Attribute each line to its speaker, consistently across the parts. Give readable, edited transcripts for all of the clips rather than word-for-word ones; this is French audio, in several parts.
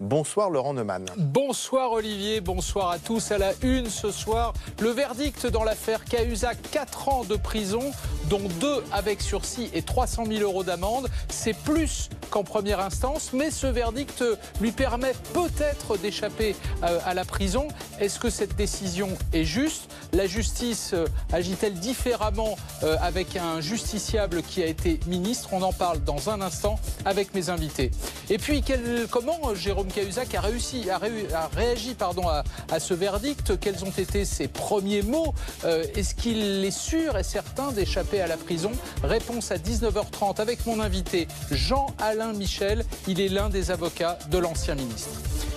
Speaker 1: Bonsoir Laurent Neumann.
Speaker 2: Bonsoir Olivier, bonsoir à tous. À la une ce soir, le verdict dans l'affaire Cahuzac, 4 ans de prison, dont 2 avec sursis et 300 000 € d'amende. C'est plus qu'en première instance, mais ce verdict lui permet peut-être d'échapper à la prison. Est-ce que cette décision est juste? La justice agit-elle différemment avec un justiciable qui a été ministre? On en parle dans un instant avec mes invités. Et puis, comment Jérôme Cahuzac a réagi à ce verdict? Quels ont été ses premiers mots? Est-ce qu'il est sûr et certain d'échapper à la prison? Réponse à 19h30 avec mon invité Jean-Alain Michel. Il est l'un des avocats de l'ancien ministre.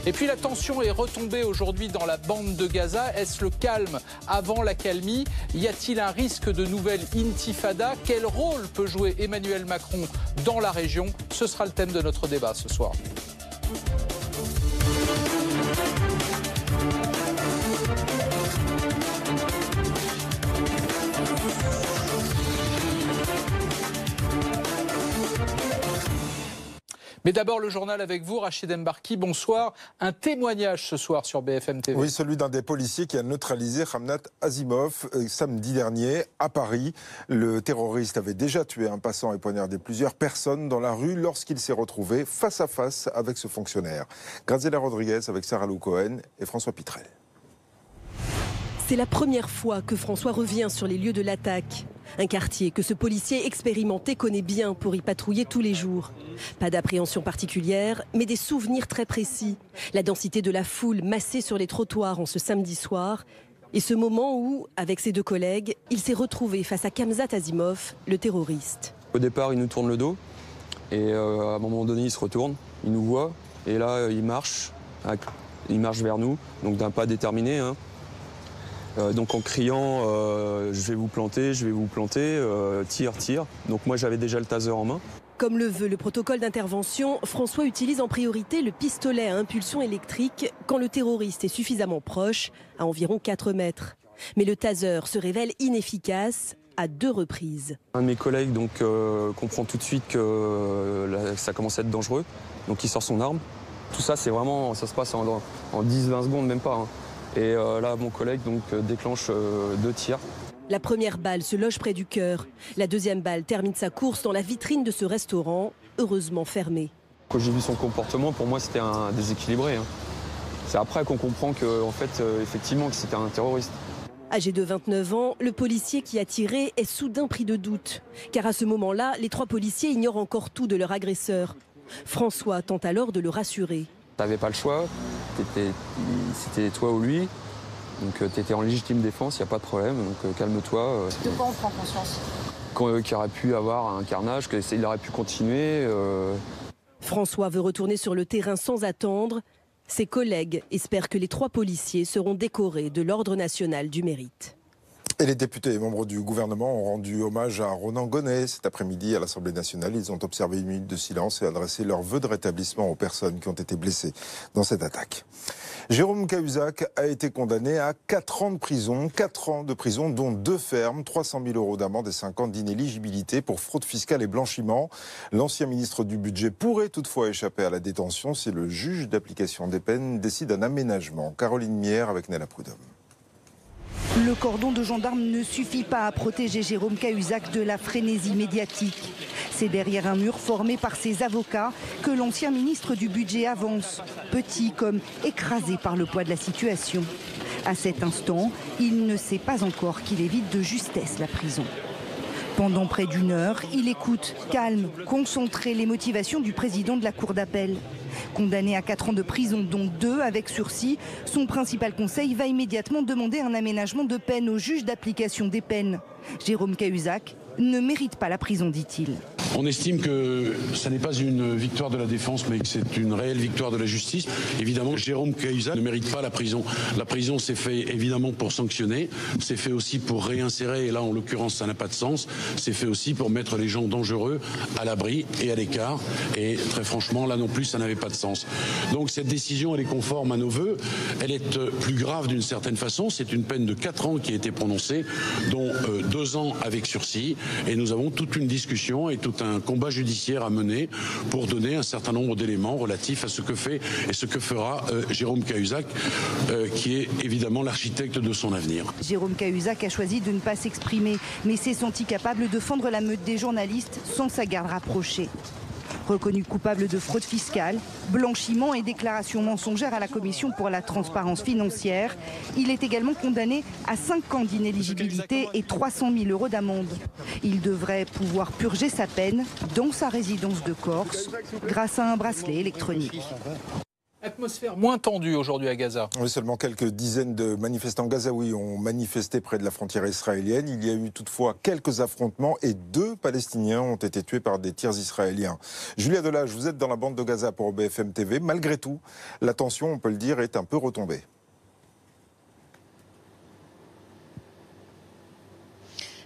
Speaker 2: Et puis la tension est retombée aujourd'hui dans la bande de Gaza. Est-ce le calme avant l'accalmie? Y a-t-il un risque de nouvelle intifada? Quel rôle peut jouer Emmanuel Macron dans la région? Ce sera le thème de notre débat ce soir. Mais d'abord, le journal avec vous, Rachid Embarki. Bonsoir. Un témoignage ce soir sur BFM TV.
Speaker 3: Oui, celui d'un des policiers qui a neutralisé Ramnat Azimov samedi dernier à Paris. Le terroriste avait déjà tué un passant et poignardé plusieurs personnes dans la rue lorsqu'il s'est retrouvé face à face avec ce fonctionnaire. Graziella Rodriguez avec Sarah Lou Cohen et François Pitrel.
Speaker 4: C'est la première fois que François revient sur les lieux de l'attaque. Un quartier que ce policier expérimenté connaît bien pour y patrouiller tous les jours. Pas d'appréhension particulière, mais des souvenirs très précis. La densité de la foule massée sur les trottoirs en ce samedi soir. Et ce moment où, avec ses 2 collègues, il s'est retrouvé face à Khamzat Azimov, le terroriste.
Speaker 5: Au départ, il nous tourne le dos. Et à un moment donné, il se retourne, il nous voit. Et là, il marche vers nous, donc d'un pas déterminé. Donc en criant je vais vous planter, tire. Donc moi j'avais déjà le taser en main.
Speaker 4: Comme le veut le protocole d'intervention, François utilise en priorité le pistolet à impulsion électrique quand le terroriste est suffisamment proche, à environ 4 mètres. Mais le taser se révèle inefficace à 2 reprises. Un
Speaker 5: de mes collègues comprend tout de suite que ça commence à être dangereux, donc il sort son arme. Tout ça, ça se passe en 10-20 secondes, même pas. Et là, mon collègue déclenche 2 tirs.
Speaker 4: La première balle se loge près du cœur. La deuxième balle termine sa course dans la vitrine de ce restaurant, heureusement fermé.
Speaker 5: Quand j'ai vu son comportement, pour moi, c'était un déséquilibré. C'est après qu'on comprend effectivement, que c'était un terroriste.
Speaker 4: Âgé de 29 ans, le policier qui a tiré est soudain pris de doute. Car à ce moment-là, les 3 policiers ignorent encore tout de leur agresseur. François tente alors de le rassurer.
Speaker 5: T'avais pas le choix, c'était toi ou lui, donc t'étais en légitime défense, il n'y a pas de problème, donc calme-toi.
Speaker 6: De quoi on prend conscience?
Speaker 5: Qu'il aurait pu avoir un carnage, qu'il aurait pu continuer.
Speaker 4: François veut retourner sur le terrain sans attendre. Ses collègues espèrent que les 3 policiers seront décorés de l'Ordre national du mérite.
Speaker 3: Et les députés et membres du gouvernement ont rendu hommage à Ronan Gonnet cet après-midi à l'Assemblée nationale. Ils ont observé 1 minute de silence et adressé leurs vœux de rétablissement aux personnes qui ont été blessées dans cette attaque. Jérôme Cahuzac a été condamné à 4 ans de prison. 4 ans de prison, dont 2 fermes, 300 000 € d'amende et 5 ans d'inéligibilité pour fraude fiscale et blanchiment. L'ancien ministre du Budget pourrait toutefois échapper à la détention si le juge d'application des peines décide un aménagement. Caroline Mière avec Nella Prudhomme.
Speaker 7: Le cordon de gendarmes ne suffit pas à protéger Jérôme Cahuzac de la frénésie médiatique. C'est derrière un mur formé par ses avocats que l'ancien ministre du Budget avance, petit comme écrasé par le poids de la situation. À cet instant, il ne sait pas encore qu'il évite de justesse la prison. Pendant près d'1 heure, il écoute, calme, concentré, les motivations du président de la cour d'appel. Condamné à 4 ans de prison, dont 2 avec sursis, son principal conseil va immédiatement demander un aménagement de peine au juge d'application des peines. Jérôme Cahuzac ne mérite pas la prison, dit-il.
Speaker 8: On estime que ça n'est pas une victoire de la défense, mais que c'est une réelle victoire de la justice. Évidemment, Jérôme Cahuzac ne mérite pas la prison. La prison, c'est fait évidemment pour sanctionner, c'est fait aussi pour réinsérer, et là, en l'occurrence, ça n'a pas de sens. C'est fait aussi pour mettre les gens dangereux à l'abri et à l'écart. Et très franchement, là non plus, ça n'avait pas de sens. Donc cette décision, elle est conforme à nos voeux. Elle est plus grave d'une certaine façon. C'est une peine de 4 ans qui a été prononcée, dont 2 ans avec sursis. Et nous avons toute une discussion et toute un combat judiciaire à mener pour donner un certain nombre d'éléments relatifs à ce que fait et ce que fera Jérôme Cahuzac, qui est évidemment l'architecte de son avenir.
Speaker 7: Jérôme Cahuzac a choisi de ne pas s'exprimer, mais s'est senti capable de fendre la meute des journalistes sans sa garde rapprochée. Reconnu coupable de fraude fiscale, blanchiment et déclaration mensongère à la Commission pour la transparence financière, il est également condamné à 5 ans d'inéligibilité et 300 000 € d'amende. Il devrait pouvoir purger sa peine dans sa résidence de Corse grâce à un bracelet électronique.
Speaker 2: Atmosphère moins tendue aujourd'hui à Gaza.
Speaker 3: Oui, seulement quelques dizaines de manifestants gazaouis ont manifesté près de la frontière israélienne. Il y a eu toutefois quelques affrontements et 2 Palestiniens ont été tués par des tirs israéliens. Julia Delage, vous êtes dans la bande de Gaza pour BFM TV. Malgré tout, la tension, on peut le dire, est un peu retombée.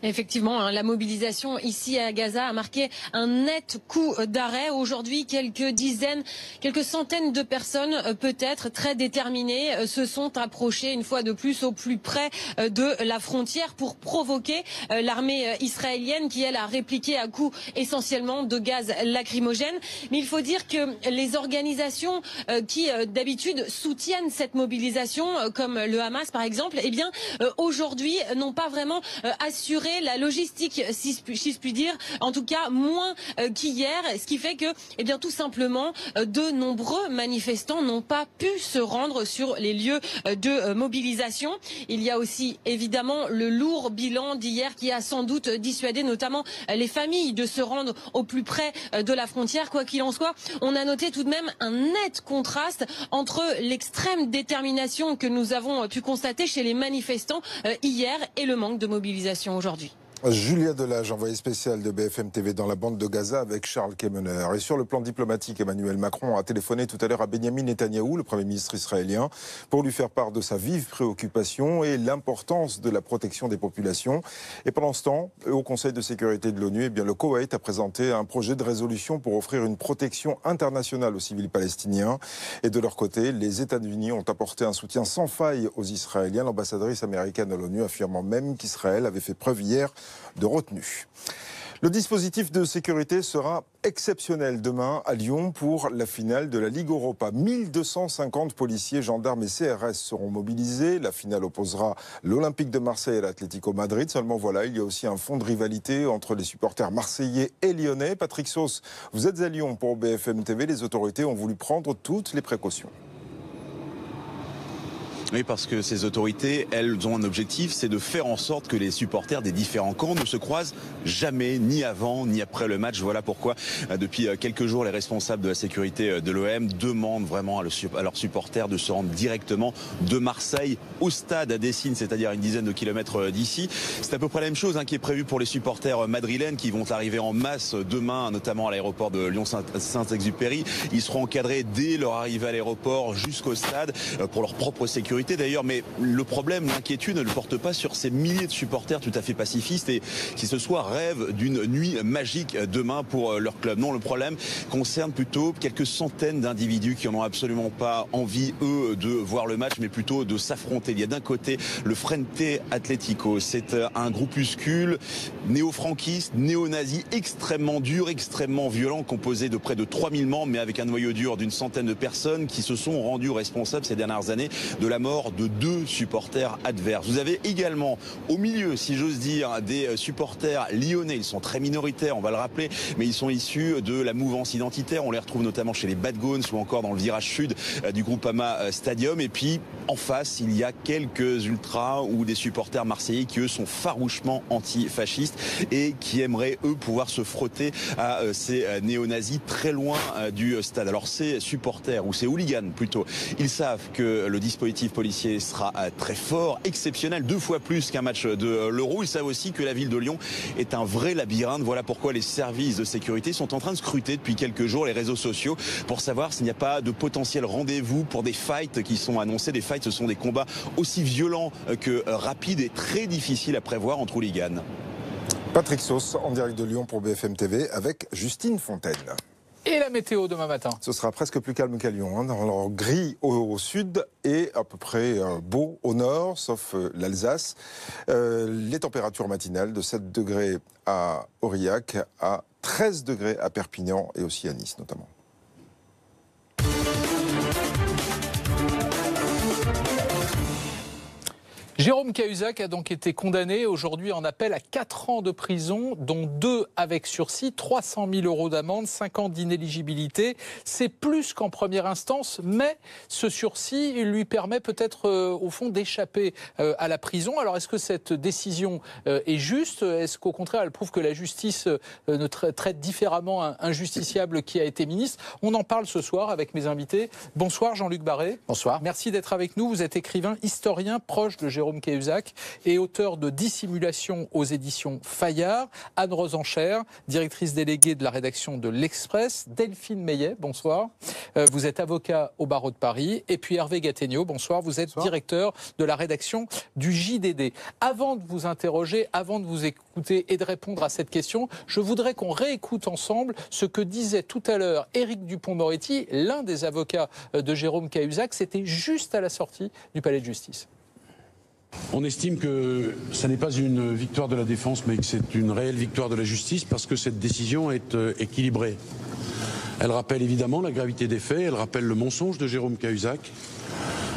Speaker 1: Effectivement, la mobilisation ici à Gaza a marqué un net coup d'arrêt. Aujourd'hui, quelques centaines de personnes, peut-être très déterminées, se sont approchées une fois de plus au plus près de la frontière pour provoquer l'armée israélienne qui, elle, a répliqué à coups essentiellement de gaz lacrymogène. Mais il faut dire que les organisations qui, d'habitude, soutiennent cette mobilisation, comme le Hamas par exemple, eh bien, aujourd'hui, n'ont pas vraiment assuré la logistique, si je puis dire, en tout cas moins qu'hier, ce qui fait que, eh bien, tout simplement, de nombreux manifestants n'ont pas pu se rendre sur les lieux de mobilisation. Il y a aussi évidemment le lourd bilan d'hier qui a sans doute dissuadé notamment les familles de se rendre au plus près de la frontière. Quoi qu'il en soit, on a noté tout de même un net contraste entre l'extrême détermination que nous avons pu constater chez les manifestants hier et le manque de mobilisation aujourd'hui.
Speaker 3: Julia Delage, envoyée spéciale de BFM TV dans la bande de Gaza avec Charles Kemener. Et sur le plan diplomatique, Emmanuel Macron a téléphoné tout à l'heure à Benyamin Netanyahou, le Premier ministre israélien, pour lui faire part de sa vive préoccupation et l'importance de la protection des populations. Et pendant ce temps, au Conseil de sécurité de l'ONU, eh bien, le Koweït a présenté un projet de résolution pour offrir une protection internationale aux civils palestiniens. Et de leur côté, les États-Unis ont apporté un soutien sans faille aux Israéliens. L'ambassadrice américaine à l'ONU affirmant même qu'Israël avait fait preuve hier de retenue. Le dispositif de sécurité sera exceptionnel demain à Lyon pour la finale de la Ligue Europa. 1250 policiers, gendarmes et CRS seront mobilisés. La finale opposera l'Olympique de Marseille et l'Atlético Madrid. Seulement voilà, il y a aussi un fond de rivalité entre les supporters marseillais et lyonnais. Patrick Sauce, vous êtes à Lyon pour BFM TV. Les autorités ont voulu prendre toutes les précautions.
Speaker 6: Oui, parce que ces autorités, elles ont un objectif, c'est de faire en sorte que les supporters des différents camps ne se croisent jamais, ni avant, ni après le match. Voilà pourquoi, depuis quelques jours, les responsables de la sécurité de l'OM demandent vraiment à leurs supporters de se rendre directement de Marseille au stade à Dessines, c'est-à-dire une dizaine de kilomètres d'ici. C'est à peu près la même chose qui est prévu pour les supporters madrilènes qui vont arriver en masse demain, notamment à l'aéroport de Lyon-Saint-Exupéry. Ils seront encadrés dès leur arrivée à l'aéroport jusqu'au stade pour leur propre sécurité. D'ailleurs, mais le problème, l'inquiétude ne le porte pas sur ces milliers de supporters tout à fait pacifistes et qui ce soir rêvent d'une nuit magique demain pour leur club. Non, le problème concerne plutôt quelques centaines d'individus qui n'en ont absolument pas envie, eux, de voir le match, mais plutôt de s'affronter. Il y a d'un côté le Frente Atlético. C'est un groupuscule néo-franquiste, néo-nazi, extrêmement dur, extrêmement violent, composé de près de 3000 membres, mais avec un noyau dur d'une centaine de personnes qui se sont rendus responsables ces dernières années de la mort de 2 supporters adverses. Vous avez également au milieu, si j'ose dire, des supporters lyonnais. Ils sont très minoritaires, on va le rappeler, mais ils sont issus de la mouvance identitaire. On les retrouve notamment chez les Bad Gones ou encore dans le virage sud du Groupama Stadium. Et puis en face, il y a quelques ultras ou des supporters marseillais qui eux sont farouchement antifascistes et qui aimeraient eux pouvoir se frotter à ces néo-nazis très loin du stade. Alors ces supporters ou ces hooligans plutôt, ils savent que le dispositif policier sera très fort, exceptionnel, 2 fois plus qu'un match de l'Euro. Ils savent aussi que la ville de Lyon est un vrai labyrinthe. Voilà pourquoi les services de sécurité sont en train de scruter depuis quelques jours les réseaux sociaux pour savoir s'il n'y a pas de potentiel rendez-vous pour des fights qui sont annoncés. Des fights, ce sont des combats aussi violents que rapides et très difficiles à prévoir entre hooligans.
Speaker 3: Patrick Sauce en direct de Lyon pour BFM TV avec Justine Fontaine.
Speaker 2: Et la météo demain matin?
Speaker 3: Ce sera presque plus calme qu'à Lyon. Dans le gris au sud et à peu près beau au nord, sauf l'Alsace. Les températures matinales de 7 degrés à Aurillac à 13 degrés à Perpignan et aussi à Nice notamment.
Speaker 2: Jérôme Cahuzac a donc été condamné aujourd'hui en appel à 4 ans de prison, dont 2 avec sursis, 300 000 € d'amende, 5 ans d'inéligibilité. C'est plus qu'en première instance, mais ce sursis lui permet peut-être au fond d'échapper à la prison. Alors est-ce que cette décision est juste? Est-ce qu'au contraire elle prouve que la justice ne traite différemment un justiciable qui a été ministre? On en parle ce soir avec mes invités. Bonsoir Jean-Luc Barré.
Speaker 9: Bonsoir.
Speaker 2: Merci d'être avec nous. Vous êtes écrivain, historien, proche de Jérôme Cahuzac et auteur de Dissimulation aux éditions Fayard. Anne Rosenchère, directrice déléguée de la rédaction de l'Express. Delphine Meillet, bonsoir. Vous êtes avocat au barreau de Paris. Et puis Hervé Gattegno, bonsoir. Vous êtes directeur de la rédaction du JDD. Avant de vous interroger, avant de vous écouter et de répondre à cette question, je voudrais qu'on réécoute ensemble ce que disait tout à l'heure Éric Dupond-Moretti, l'un des avocats de Jérôme Cahuzac. C'était juste à la sortie du palais de justice.
Speaker 8: On estime que ça n'est pas une victoire de la défense, mais que c'est une réelle victoire de la justice, parce que cette décision est équilibrée. Elle rappelle évidemment la gravité des faits, elle rappelle le mensonge de Jérôme Cahuzac,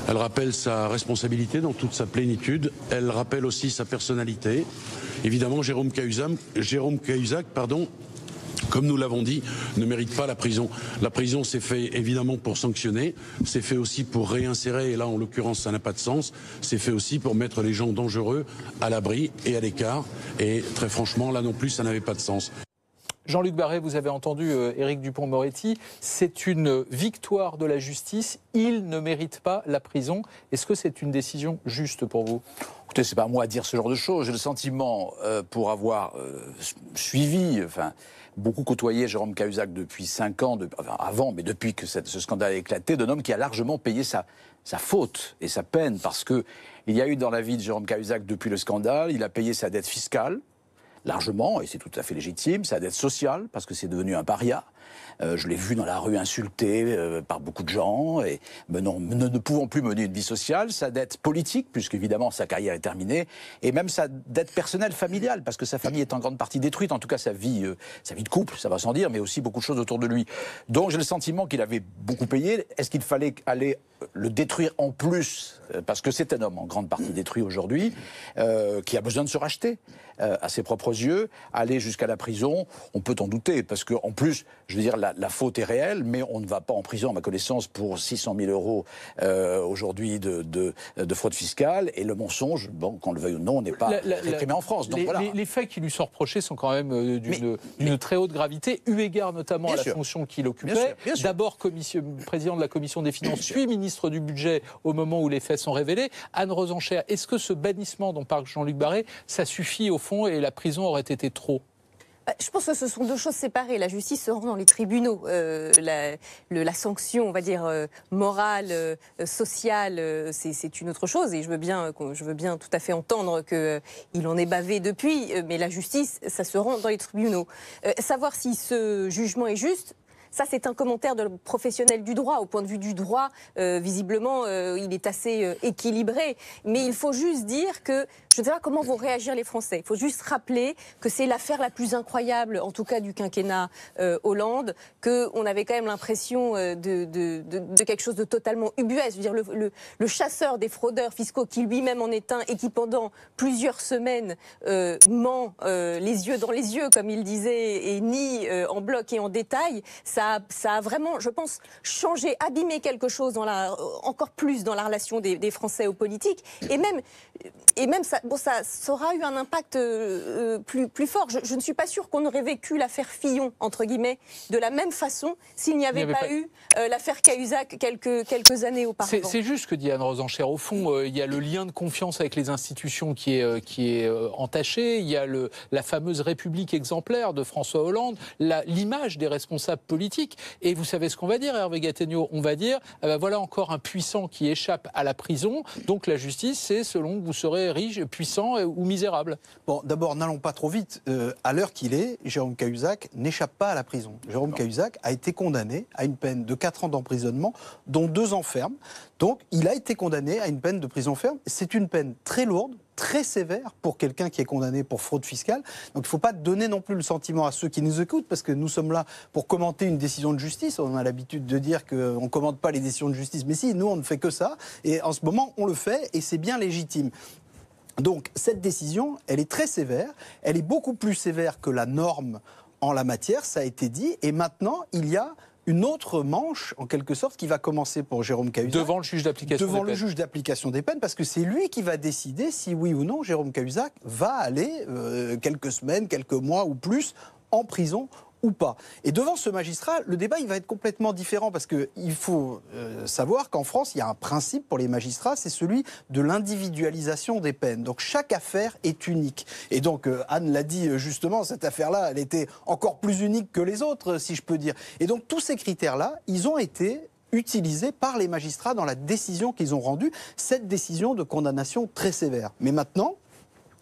Speaker 8: elle rappelle sa responsabilité dans toute sa plénitude, elle rappelle aussi sa personnalité. Évidemment, Jérôme Cahuzac, comme nous l'avons dit, ne mérite pas la prison. La prison, c'est fait évidemment pour sanctionner, c'est fait aussi pour réinsérer, et là en l'occurrence ça n'a pas de sens, c'est fait aussi pour mettre les gens dangereux à l'abri et à l'écart, et très franchement là non plus ça n'avait pas de sens.
Speaker 2: Jean-Luc Barré, vous avez entendu Éric Dupond-Moretti, c'est une victoire de la justice, il ne mérite pas la prison. Est-ce que c'est une décision juste pour vous?
Speaker 9: Écoutez, c'est pas à moi à dire ce genre de choses. J'ai le sentiment, pour avoir suivi, beaucoup côtoyé Jérôme Cahuzac depuis 5 ans, avant, mais depuis que ce scandale a éclaté, d'un homme qui a largement payé sa faute et sa peine, parce que il y a eu dans la vie de Jérôme Cahuzac depuis le scandale, il a payé sa dette fiscale, largement, et c'est tout à fait légitime, sa dette sociale, parce que c'est devenu un paria. Je l'ai vu dans la rue insulté par beaucoup de gens, et ne pouvant plus mener une vie sociale, sa dette politique, puisqu'évidemment sa carrière est terminée, et même sa dette personnelle, familiale, parce que sa famille est en grande partie détruite, en tout cas sa vie de couple, ça va sans dire, mais aussi beaucoup de choses autour de lui. Donc j'ai le sentiment qu'il avait beaucoup payé. Est-ce qu'il fallait aller le détruire en plus, parce que c'est un homme en grande partie détruit aujourd'hui, qui a besoin de se racheter à ses propres yeux, aller jusqu'à la prison, on peut en douter, parce qu'en plus, je veux dire, la faute est réelle, mais on ne va pas en prison, à ma connaissance, pour 600 000 € aujourd'hui de fraude fiscale, et le mensonge, bon, qu'on le veuille ou non, n'est pas réprimé en France. Donc,
Speaker 2: les faits qui lui sont reprochés sont quand même d'une très haute gravité, eu égard notamment à la fonction qu'il occupait. D'abord président de la commission des finances, puis ministre du budget au moment où les faits sont révélés. Anne Rosenchère, est-ce que ce bannissement dont parle Jean-Luc Barré, ça suffit au fond et la prison aurait été trop?
Speaker 10: Je pense que ce sont deux choses séparées. La justice se rend dans les tribunaux. La sanction, on va dire, morale, sociale, c'est une autre chose. Et je veux bien tout à fait entendre qu'il en est bavé depuis. Mais la justice, ça se rend dans les tribunaux. Savoir si ce jugement est juste, ça, c'est un commentaire de professionnel du droit. Au point de vue du droit, visiblement, il est assez équilibré. Mais il faut juste dire que, je ne sais pas comment vont réagir les Français. Il faut juste rappeler que c'est l'affaire la plus incroyable, en tout cas du quinquennat Hollande, qu'on avait quand même l'impression de quelque chose de totalement ubuesque. Je veux dire, le chasseur des fraudeurs fiscaux, qui lui-même en est un et qui pendant plusieurs semaines ment les yeux dans les yeux, comme il disait, et nie en bloc et en détail, ça a vraiment, je pense, changé, abîmé quelque chose encore plus dans la relation des Français aux politiques. Et même ça aura eu un impact plus fort. Je ne suis pas sûre qu'on aurait vécu l'affaire Fillon, entre guillemets, de la même façon s'il n'y avait pas eu l'affaire Cahuzac quelques années auparavant.
Speaker 2: C'est juste ce que dit Anne Rosenchère. Au fond, il y a le lien de confiance avec les institutions qui est entaché. Il y a la fameuse République exemplaire de François Hollande, l'image des responsables politiques. Et vous savez ce qu'on va dire, Hervé Gattegno? On va dire, voilà encore un puissant qui échappe à la prison. Donc la justice, c'est selon que vous serez riche, puissant ou misérable.
Speaker 11: Bon, d'abord, n'allons pas trop vite. À l'heure qu'il est, Jérôme Cahuzac n'échappe pas à la prison. Jérôme Cahuzac a été condamné à une peine de 4 ans d'emprisonnement, dont 2 ans ferme. Donc, il a été condamné à une peine de prison ferme. C'est une peine très lourde très sévère pour quelqu'un qui est condamné pour fraude fiscale. Donc il ne faut pas donner non plus le sentiment à ceux qui nous écoutent, parce que nous sommes là pour commenter une décision de justice. On a l'habitude de dire qu'on ne commente pas les décisions de justice, mais si, nous on ne fait que ça, et en ce moment on le fait, et c'est bien légitime. Donc cette décision, elle est très sévère, elle est beaucoup plus sévère que la norme en la matière, ça a été dit, et maintenant il y a une autre manche, en quelque sorte, qui va commencer pour Jérôme Cahuzac.
Speaker 2: Devant le juge d'application des peines.
Speaker 11: Devant le juge d'application des peines, parce que c'est lui qui va décider si oui ou non Jérôme Cahuzac va aller quelques semaines, quelques mois ou plus en prison ou pas. Et devant ce magistrat, le débat il va être complètement différent, parce qu'il faut savoir qu'en France, il y a un principe pour les magistrats, c'est celui de l'individualisation des peines. Donc chaque affaire est unique. Et donc Anne l'a dit justement, cette affaire-là, elle était encore plus unique que les autres, si je peux dire. Et donc tous ces critères-là, ils ont été utilisés par les magistrats dans la décision qu'ils ont rendue, cette décision de condamnation très sévère. Mais maintenant,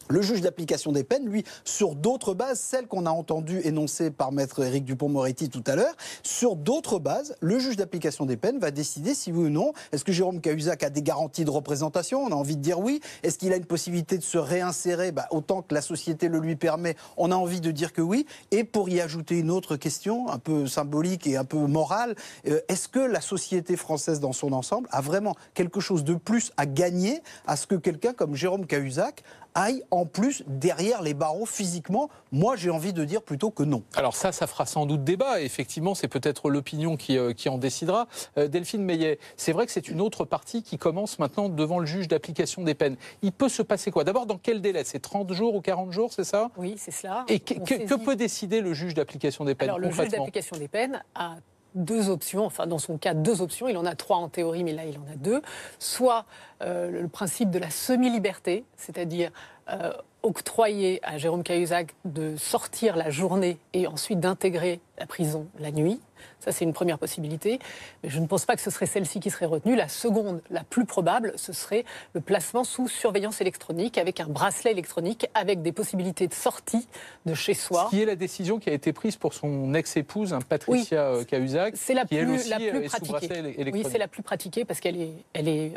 Speaker 11: le juge d'application des peines, lui, sur d'autres bases, celles qu'on a entendues énoncées par maître Éric Dupond-Moretti tout à l'heure, sur d'autres bases, le juge d'application des peines va décider si oui ou non, est-ce que Jérôme Cahuzac a des garanties de représentation? On a envie de dire oui. Est-ce qu'il a une possibilité de se réinsérer? Autant que la société le lui permet, on a envie de dire que oui. Et pour y ajouter une autre question, un peu symbolique et un peu morale, est-ce que la société française dans son ensemble a vraiment quelque chose de plus à gagner à ce que quelqu'un comme Jérôme Cahuzac aille en plus derrière les barreaux physiquement? Moi, j'ai envie de dire plutôt que non.
Speaker 2: Alors ça fera sans doute débat. Effectivement, c'est peut-être l'opinion qui en décidera. Delphine Meillet, c'est vrai que c'est une autre partie qui commence maintenant devant le juge d'application des peines. Il peut se passer quoi? D'abord, dans quel délai? C'est 30 jours ou 40 jours, c'est ça?
Speaker 12: Oui, c'est cela.
Speaker 2: Et que peut décider le juge d'application des peines?
Speaker 12: Alors, le juge d'application des peines a deux options, enfin dans son cas deux options, il en a trois en théorie, mais là il en a deux. Soit le principe de la semi-liberté, c'est-à-dire octroyer à Jérôme Cahuzac de sortir la journée et ensuite d'intégrer la prison la nuit. Ça, c'est une première possibilité. Mais je ne pense pas que ce serait celle-ci qui serait retenue. La seconde, la plus probable, ce serait le placement sous surveillance électronique avec un bracelet électronique avec des possibilités de sortie de chez soi.
Speaker 2: Ce qui est la décision qui a été prise pour son ex-épouse, Patricia Cahuzac,
Speaker 12: c'est la
Speaker 2: qui elle aussi
Speaker 12: la plus
Speaker 2: est sous
Speaker 12: pratiquée.
Speaker 2: bracelet électronique.
Speaker 12: Oui, c'est la plus pratiquée parce qu'elle est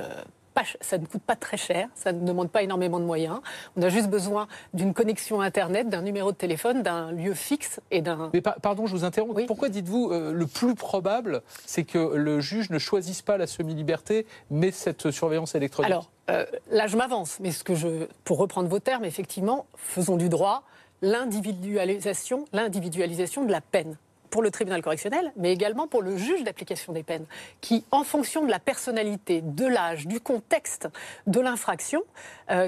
Speaker 12: ça ne coûte pas très cher, ça ne demande pas énormément de moyens. On a juste besoin d'une connexion Internet, d'un numéro de téléphone, d'un lieu fixe et d'un...
Speaker 2: Mais pardon, je vous interromps. Oui. Pourquoi dites-vous le plus probable, c'est que le juge ne choisisse pas la semi-liberté, mais cette surveillance électronique?
Speaker 12: Alors, là je m'avance, mais pour reprendre vos termes, effectivement, faisons du droit l'individualisation de la peine. Pour le tribunal correctionnel, mais également pour le juge d'application des peines, qui, en fonction de la personnalité, de l'âge, du contexte de l'infraction,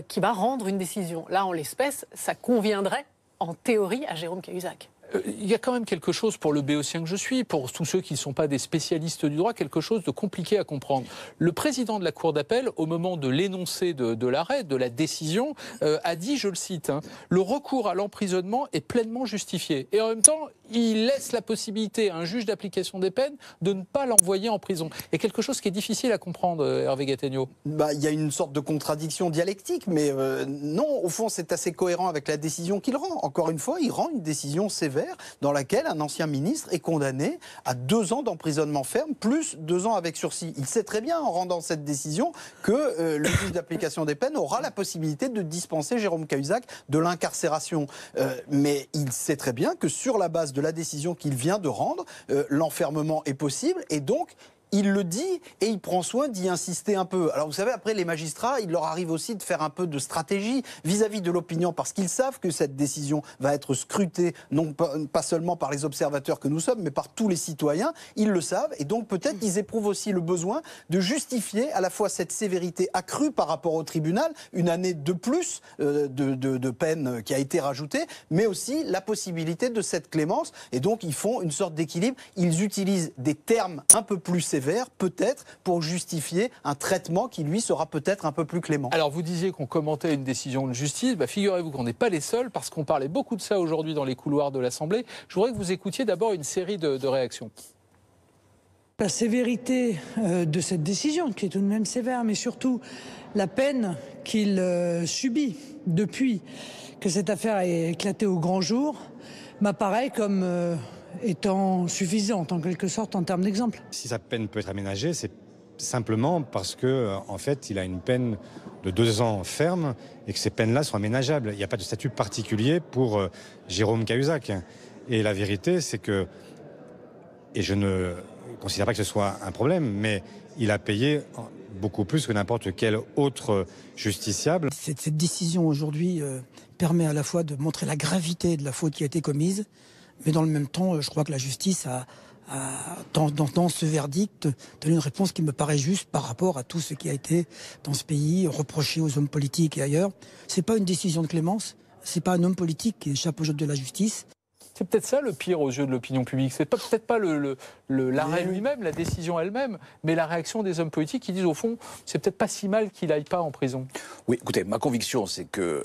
Speaker 12: qui va rendre une décision. Là, en l'espèce, ça conviendrait, en théorie, à Jérôme Cahuzac.
Speaker 2: Il y a quand même quelque chose pour le béotien que je suis, pour tous ceux qui ne sont pas des spécialistes du droit, quelque chose de compliqué à comprendre. Le président de la Cour d'appel, au moment de l'énoncé de l'arrêt, de la décision, a dit, je le cite, le recours à l'emprisonnement est pleinement justifié. Et en même temps, il laisse la possibilité à un juge d'application des peines de ne pas l'envoyer en prison. Et quelque chose qui est difficile à comprendre, Hervé Gattegno.
Speaker 11: Il y a une sorte de contradiction dialectique, mais non, au fond, c'est assez cohérent avec la décision qu'il rend. Encore une fois, il rend une décision sévère dans laquelle un ancien ministre est condamné à 2 ans d'emprisonnement ferme, plus 2 ans avec sursis. Il sait très bien, en rendant cette décision, que le juge d'application des peines aura la possibilité de dispenser Jérôme Cahuzac de l'incarcération. Mais il sait très bien que sur la base de la décision qu'il vient de rendre, l'enfermement est possible, et donc il le dit et il prend soin d'y insister un peu. Alors vous savez, après les magistrats, il leur arrive aussi de faire un peu de stratégie vis-à-vis de l'opinion, parce qu'ils savent que cette décision va être scrutée, non pas seulement par les observateurs que nous sommes, mais par tous les citoyens. Ils le savent, et donc peut-être ils éprouvent aussi le besoin de justifier à la fois cette sévérité accrue par rapport au tribunal, une année de plus de peine qui a été rajoutée, mais aussi la possibilité de cette clémence. Et donc ils font une sorte d'équilibre. Ils utilisent des termes un peu plus sévères, peut-être, pour justifier un traitement qui, lui, sera peut-être un peu plus clément.
Speaker 2: Alors, vous disiez qu'on commentait une décision de justice. Figurez-vous qu'on n'est pas les seuls, parce qu'on parlait beaucoup de ça aujourd'hui dans les couloirs de l'Assemblée. Je voudrais que vous écoutiez d'abord une série de réactions.
Speaker 13: La sévérité de cette décision, qui est tout de même sévère, mais surtout la peine qu'il subit depuis que cette affaire est éclatée au grand jour, m'apparaît comme étant suffisante, en quelque sorte, en termes d'exemple.
Speaker 14: Si sa peine peut être aménagée, c'est simplement parce que, en fait, il a une peine de 2 ans ferme et que ces peines-là sont aménageables. Il n'y a pas de statut particulier pour Jérôme Cahuzac. Et la vérité, c'est que, et je ne considère pas que ce soit un problème, mais il a payé beaucoup plus que n'importe quel autre justiciable.
Speaker 15: Cette décision aujourd'hui permet à la fois de montrer la gravité de la faute qui a été commise, mais dans le même temps, je crois que la justice a dans ce verdict, donné une réponse qui me paraît juste par rapport à tout ce qui a été dans ce pays reproché aux hommes politiques et ailleurs. C'est pas une décision de clémence, c'est pas un homme politique qui échappe aux jeux de la justice.
Speaker 2: C'est peut-être ça le pire aux yeux de l'opinion publique. C'est peut-être pas l'arrêt lui-même, la décision elle-même, mais la réaction des hommes politiques qui disent au fond, c'est peut-être pas si mal qu'il aille pas en prison.
Speaker 9: Oui, écoutez, ma conviction, c'est que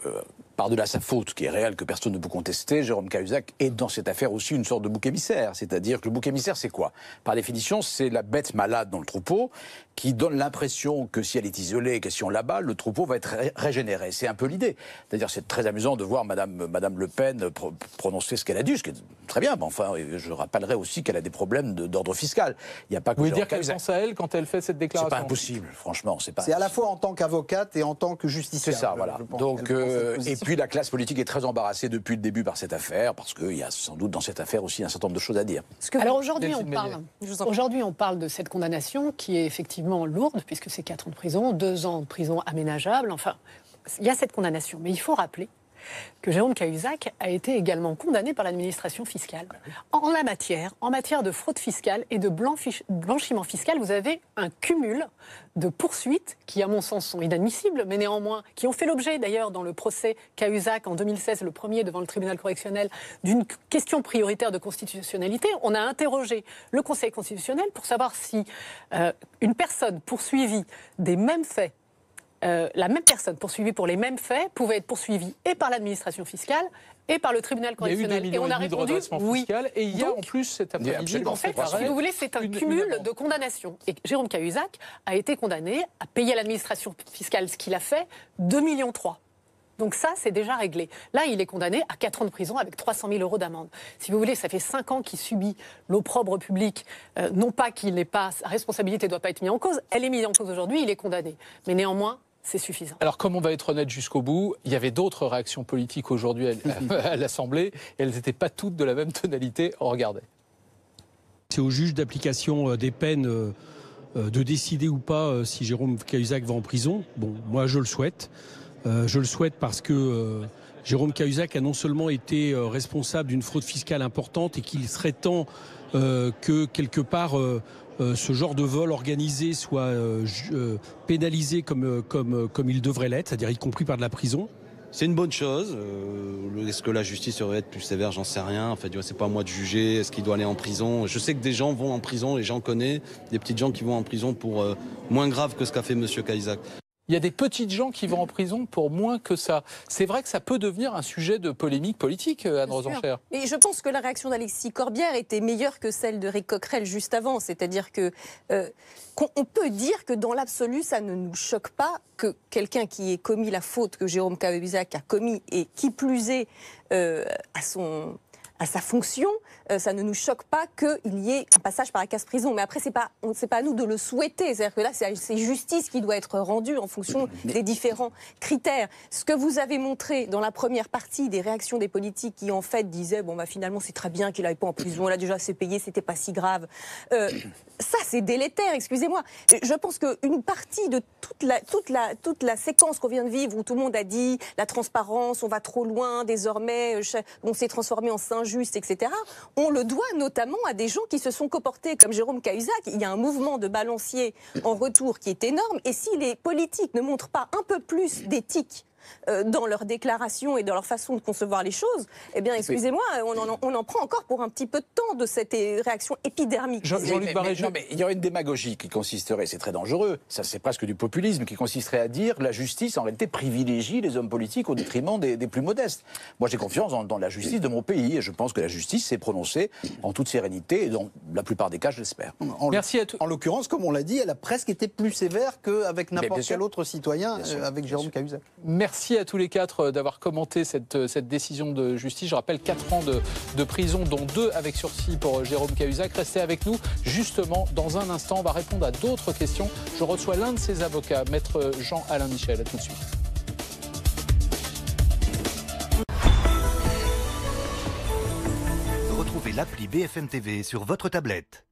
Speaker 9: par-delà sa faute, qui est réelle, que personne ne peut contester, Jérôme Cahuzac est dans cette affaire aussi une sorte de bouc émissaire. C'est-à-dire que le bouc émissaire, c'est quoi? Par définition, c'est la bête malade dans le troupeau qui donne l'impression que si elle est isolée, que si on l'abat, le troupeau va être régénéré. C'est un peu l'idée. C'est-à-dire c'est très amusant de voir Madame Le Pen prononcer ce qu'elle a dit, ce qui est très bien. Mais enfin, je rappellerai aussi qu'elle a des problèmes d'ordre fiscal. Il n'y a pas que
Speaker 2: Vous voulez dire qu'elle pense à elle quand elle fait cette déclaration?
Speaker 9: C'est pas impossible, franchement.
Speaker 11: C'est à la fois en tant qu'avocate et en tant que justiciable.
Speaker 9: C'est ça, voilà. Donc, et puis la classe politique est très embarrassée depuis le début par cette affaire, parce qu'il y a sans doute dans cette affaire aussi un certain nombre de choses à dire.
Speaker 12: Alors aujourd'hui, on parle de cette condamnation qui est effectivement lourde, puisque c'est 4 ans de prison, 2 ans de prison aménageable. Enfin, il y a cette condamnation. Mais il faut rappeler que Jérôme Cahuzac a été également condamné par l'administration fiscale. En matière de fraude fiscale et de blanchiment fiscal, vous avez un cumul de poursuites qui, à mon sens, sont inadmissibles, mais néanmoins, qui ont fait l'objet, d'ailleurs, dans le procès Cahuzac en 2016, le premier devant le tribunal correctionnel, d'une question prioritaire de constitutionnalité. On a interrogé le Conseil constitutionnel pour savoir si une personne poursuivie des mêmes faits, la même personne poursuivie pour les mêmes faits pouvait être poursuivie et par l'administration fiscale et par le tribunal correctionnel.
Speaker 2: Et on a répondu oui. Et il y a en plus cet après-midi,
Speaker 12: en fait, si vous voulez, c'est un cumul de condamnations. Et Jérôme Cahuzac a été condamné à payer à l'administration fiscale ce qu'il a fait, 2,3 millions. Donc ça, c'est déjà réglé. Là, il est condamné à 4 ans de prison avec 300 000 € d'amende. Si vous voulez, ça fait 5 ans qu'il subit l'opprobre public. Non pas qu'il n'ait pas, sa responsabilité ne doit pas être mise en cause. Elle est mise en cause aujourd'hui, il est condamné. Mais néanmoins, c'est suffisant.
Speaker 2: Alors, comme on va être honnête jusqu'au bout, il y avait d'autres réactions politiques aujourd'hui à l'Assemblée, et elles n'étaient pas toutes de la même tonalité. Regardez.
Speaker 16: C'est au juge d'application des peines de décider ou pas si Jérôme Cahuzac va en prison. Bon, moi, je le souhaite. Je le souhaite parce que Jérôme Cahuzac a non seulement été responsable d'une fraude fiscale importante et qu'il serait temps que, quelque part, ce genre de vol organisé soit pénalisé comme il devrait l'être, c'est-à-dire y compris par de la prison.
Speaker 17: C'est une bonne chose. Est-ce que la justice devrait être plus sévère? J'en sais rien. En fait, c'est pas à moi de juger. Est-ce qu'il doit aller en prison? Je sais que des gens vont en prison, les gens connaissent, des petites gens qui vont en prison pour moins grave que ce qu'a fait M. Cahuzac.
Speaker 2: Il y a des petites gens qui vont en prison pour moins que ça. C'est vrai que ça peut devenir un sujet de polémique politique, Anne Rosenchère.
Speaker 10: Et je pense que la réaction d'Alexis Corbière était meilleure que celle de Éric Coquerel juste avant. C'est-à-dire qu'on peut dire que dans l'absolu, ça ne nous choque pas que quelqu'un qui ait commis la faute que Jérôme Cahuzac a commis, et qui plus est à sa fonction, ça ne nous choque pas qu'il y ait un passage par la case prison. Mais après, c'est pas à nous de le souhaiter. C'est-à-dire que là, c'est justice qui doit être rendue en fonction des différents critères. Ce que vous avez montré dans la première partie des réactions des politiques qui, en fait, disaient bon, bah, finalement, c'est très bien qu'il n'aille pas en prison. Là, déjà, c'est payé, c'était pas si grave. Ça, c'est délétère, excusez-moi. Je pense qu'une partie de toute la séquence qu'on vient de vivre, où tout le monde a dit la transparence, on va trop loin, désormais, on s'est transformé en Saint-Just, etc., on le doit notamment à des gens qui se sont comportés comme Jérôme Cahuzac. Il y a un mouvement de balancier en retour qui est énorme. Et si les politiques ne montrent pas un peu plus d'éthique dans leurs déclarations et dans leur façon de concevoir les choses, eh bien, excusez-moi, on en prend encore pour un petit peu de temps de cette réaction épidermique.
Speaker 9: Mais il y aurait une démagogie qui consisterait, c'est très dangereux, ça c'est presque du populisme, qui consisterait à dire la justice en réalité privilégie les hommes politiques au détriment des plus modestes. Moi j'ai confiance dans la justice de mon pays et je pense que la justice s'est prononcée en toute sérénité et dans la plupart des cas, je l'espère.
Speaker 2: Merci à tous.
Speaker 11: En l'occurrence, comme on l'a dit, elle a presque été plus sévère qu'avec n'importe quel autre citoyen avec Jérôme Cahuzac.
Speaker 2: Merci Merci à tous les quatre d'avoir commenté cette décision de justice. Je rappelle 4 ans de prison, dont 2 avec sursis pour Jérôme Cahuzac. Restez avec nous. Justement, dans un instant, on va répondre à d'autres questions. Je reçois l'un de ses avocats, maître Jean-Alain Michel. À tout de suite.
Speaker 18: Retrouvez l'appli BFM TV sur votre tablette.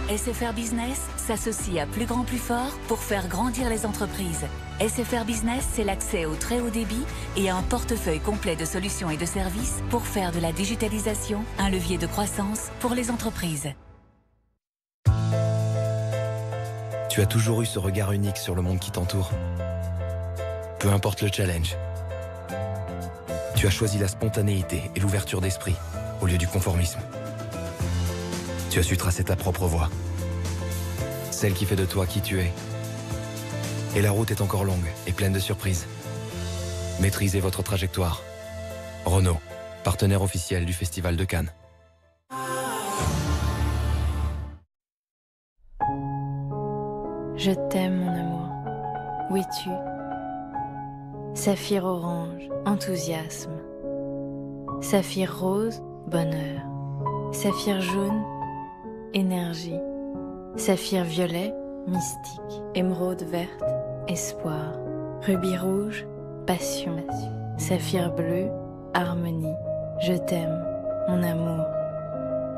Speaker 19: SFR Business s'associe à Plus Grand Plus Fort pour faire grandir les entreprises. SFR Business, c'est l'accès au très haut débit et à un portefeuille complet de solutions et de services pour faire de la digitalisation un levier de croissance pour les entreprises.
Speaker 20: Tu as toujours eu ce regard unique sur le monde qui t'entoure. Peu importe le challenge. Tu as choisi la spontanéité et l'ouverture d'esprit au lieu du conformisme. Tu as su tracer ta propre voie, celle qui fait de toi qui tu es. Et la route est encore longue et pleine de surprises. Maîtrisez votre trajectoire. Renault, partenaire officiel du Festival de Cannes.
Speaker 21: Je t'aime, mon amour. Où es-tu? Saphir orange, enthousiasme. Saphir rose, bonheur. Saphir jaune, énergie. Saphir violet, mystique. Émeraude verte, espoir. Rubis rouge, passion. Saphir bleu, harmonie. Je t'aime, mon amour.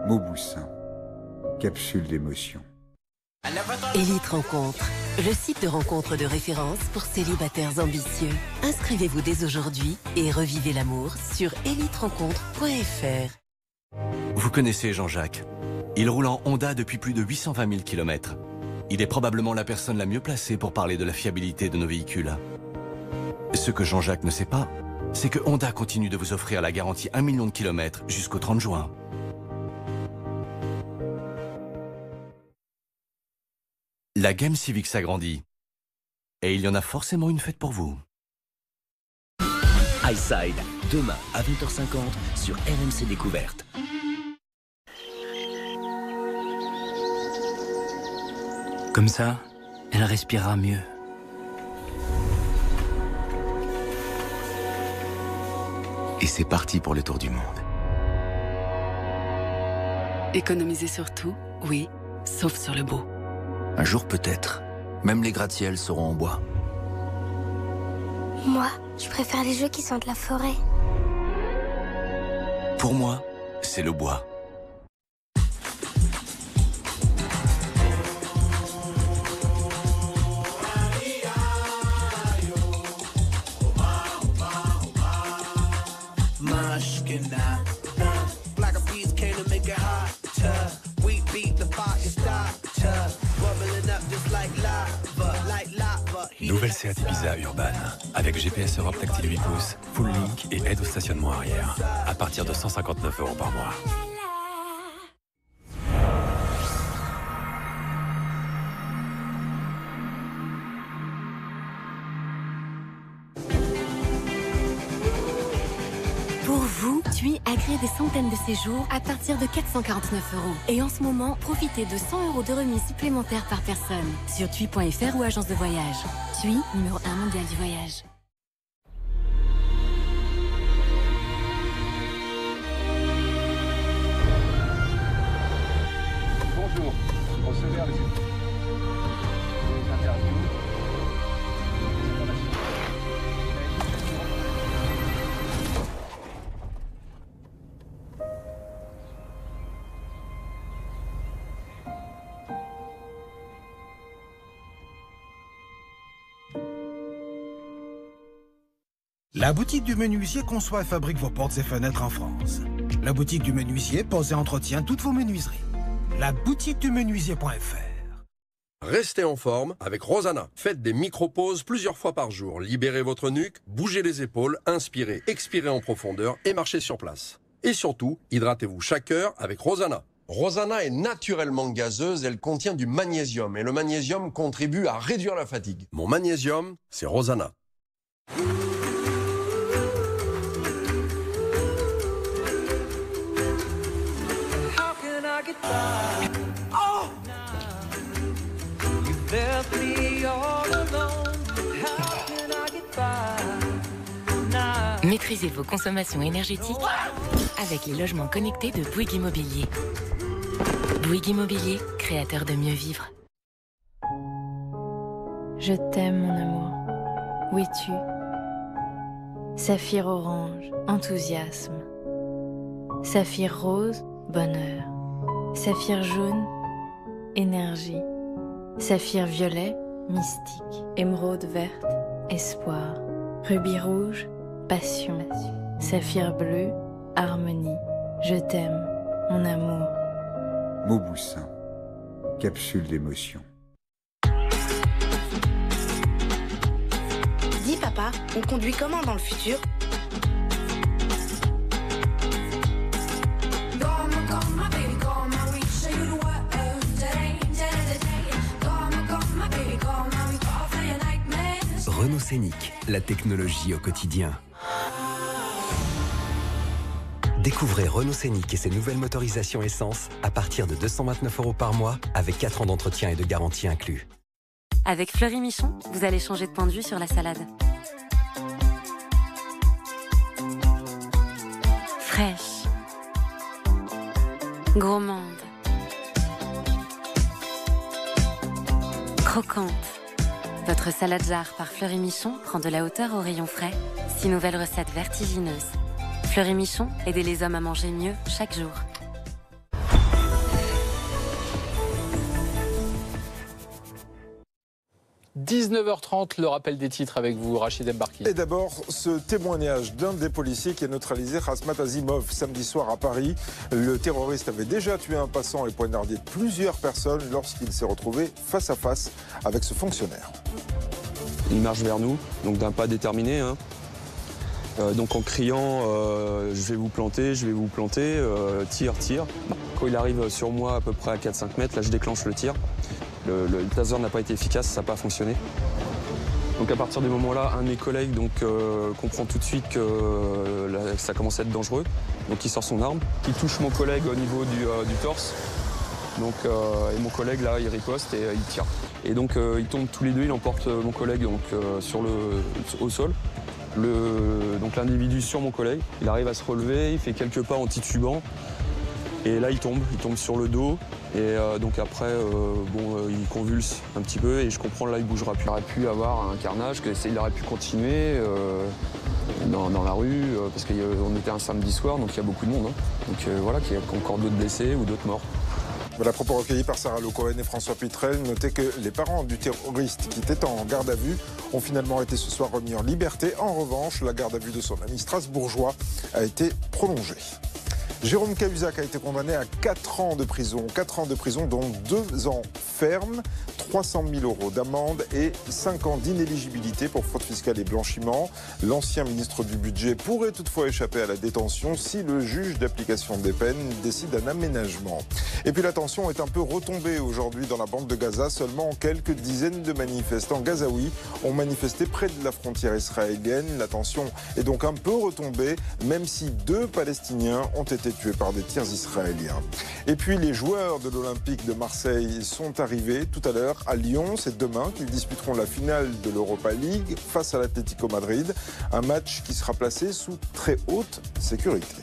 Speaker 22: Mauboussin, capsule d'émotion.
Speaker 23: Élite Rencontre, le site de rencontre de référence pour célibataires ambitieux. Inscrivez-vous dès aujourd'hui et revivez l'amour sur éliterencontre.fr.
Speaker 24: Vous connaissez Jean-Jacques. Il roule en Honda depuis plus de 820 000 km. Il est probablement la personne la mieux placée pour parler de la fiabilité de nos véhicules. Ce que Jean-Jacques ne sait pas, c'est que Honda continue de vous offrir la garantie 1 million de kilomètres jusqu'au 30 juin. La gamme Civic s'agrandit. Et il y en a forcément une faite pour vous.
Speaker 25: Highside, demain à 20h50 sur RMC Découverte.
Speaker 26: Comme ça, elle respirera mieux.
Speaker 25: Et c'est parti pour le tour du monde.
Speaker 27: Économiser sur tout, oui, sauf sur le beau.
Speaker 25: Un jour peut-être, même les gratte-ciels seront en bois.
Speaker 28: Moi, je préfère les jeux qui sont de la forêt.
Speaker 24: Pour moi, c'est le bois.
Speaker 29: Nouvelle Seat Ibiza Urban, avec GPS Europe tactile 8 pouces, full link et aide au stationnement arrière, à partir de 159 € par mois.
Speaker 23: Pour vous, TUI agrée des centaines de séjours à partir de 449 €. Et en ce moment, profitez de 100 € de remise supplémentaires par personne sur TUI.fr ou agence de voyage. TUI, numéro 1 mondial du voyage.
Speaker 30: Bonjour, recevez les interviews.
Speaker 31: La boutique du menuisier conçoit et fabrique vos portes et fenêtres en France. La boutique du menuisier pose et entretient toutes vos menuiseries. La boutique du menuisier.fr.
Speaker 32: Restez en forme avec Rosanna. Faites des micro-pauses plusieurs fois par jour. Libérez votre nuque, bougez les épaules, inspirez, expirez en profondeur et marchez sur place. Et surtout, hydratez-vous chaque heure avec Rosanna. Rosanna est naturellement gazeuse, elle contient du magnésium et le magnésium contribue à réduire la fatigue. Mon magnésium, c'est Rosanna.
Speaker 33: Oh! You left me all alone. How can I get by?
Speaker 23: Maîtrisez vos consommations énergétiques avec les logements connectés de Bouygues Immobilier. Bouygues Immobilier, créateur de mieux vivre.
Speaker 21: Je t'aime, mon amour. Où es-tu? Saphir orange, enthousiasme. Saphir rose, bonheur. Saphir jaune, énergie. Saphir violet, mystique. Émeraude verte, espoir. Rubis rouge, passion. Saphir bleu, harmonie. Je t'aime, mon amour.
Speaker 22: Mauboussin, capsule d'émotion.
Speaker 1: Dis papa, on conduit comment dans le futur?
Speaker 29: Renault Scénic, la technologie au quotidien. Découvrez Renault Scénic et ses nouvelles motorisations essence à partir de 229 € par mois avec 4 ans d'entretien et de garantie inclus.
Speaker 23: Avec Fleury Michon, vous allez changer de point de vue sur la salade. Fraîche. Gourmande. Croquante. Votre salade jarre par Fleury Michon prend de la hauteur au rayon frais. 6 nouvelles recettes vertigineuses. Fleury Michon, aidez les hommes à manger mieux chaque jour.
Speaker 2: – 19h30, le rappel des titres avec vous, Rachid Embarki.
Speaker 3: Et d'abord, ce témoignage d'un des policiers qui a neutralisé Khasmat Azimov samedi soir à Paris. Le terroriste avait déjà tué un passant et poignardé plusieurs personnes lorsqu'il s'est retrouvé face à face avec ce fonctionnaire.
Speaker 4: Il marche vers nous, donc d'un pas déterminé. Donc en criant je vais vous planter, tire, tire. Quand il arrive sur moi à peu près à 4-5 mètres, là je déclenche le tir. Le taser n'a pas été efficace, ça n'a pas fonctionné. Donc à partir du moment-là, un de mes collègues comprend tout de suite que ça commence à être dangereux. Donc il sort son arme, il touche mon collègue au niveau du torse. Donc, et mon collègue là, il riposte et il tire. Et donc ils tombent tous les deux, il emporte mon collègue au sol. Donc l'individu sur mon collègue, il arrive à se relever, il fait quelques pas en titubant. Et là il tombe sur le dos. Et donc après, il convulse un petit peu et je comprends là il bougera plus. Il aurait pu avoir un carnage, il aurait pu continuer dans la rue parce qu'on était un samedi soir, donc il y a beaucoup de monde. Donc voilà, qu'il y a encore d'autres blessés ou d'autres morts.
Speaker 3: Voilà, propos recueillis par Sarah Le Cohen et François Pitrel. Notez que les parents du terroriste qui était en garde à vue ont finalement été ce soir remis en liberté. En revanche, la garde à vue de son ami strasbourgeois a été prolongée. Jérôme Cahuzac a été condamné à 4 ans de prison. 4 ans de prison, dont 2 ans ferme, 300 000 € d'amende et 5 ans d'inéligibilité pour fraude fiscale et blanchiment. L'ancien ministre du Budget pourrait toutefois échapper à la détention si le juge d'application des peines décide d'un aménagement. Et puis la tension est un peu retombée aujourd'hui dans la bande de Gaza. Seulement quelques dizaines de manifestants gazaouis ont manifesté près de la frontière israélienne. La tension est donc un peu retombée, même si 2 Palestiniens ont été tués par des tirs israéliens. Et puis les joueurs de l'Olympique de Marseille sont arrivés tout à l'heure à Lyon. C'est demain qu'ils disputeront la finale de l'Europa League face à l'Atlético Madrid. Un match qui sera placé sous très haute sécurité.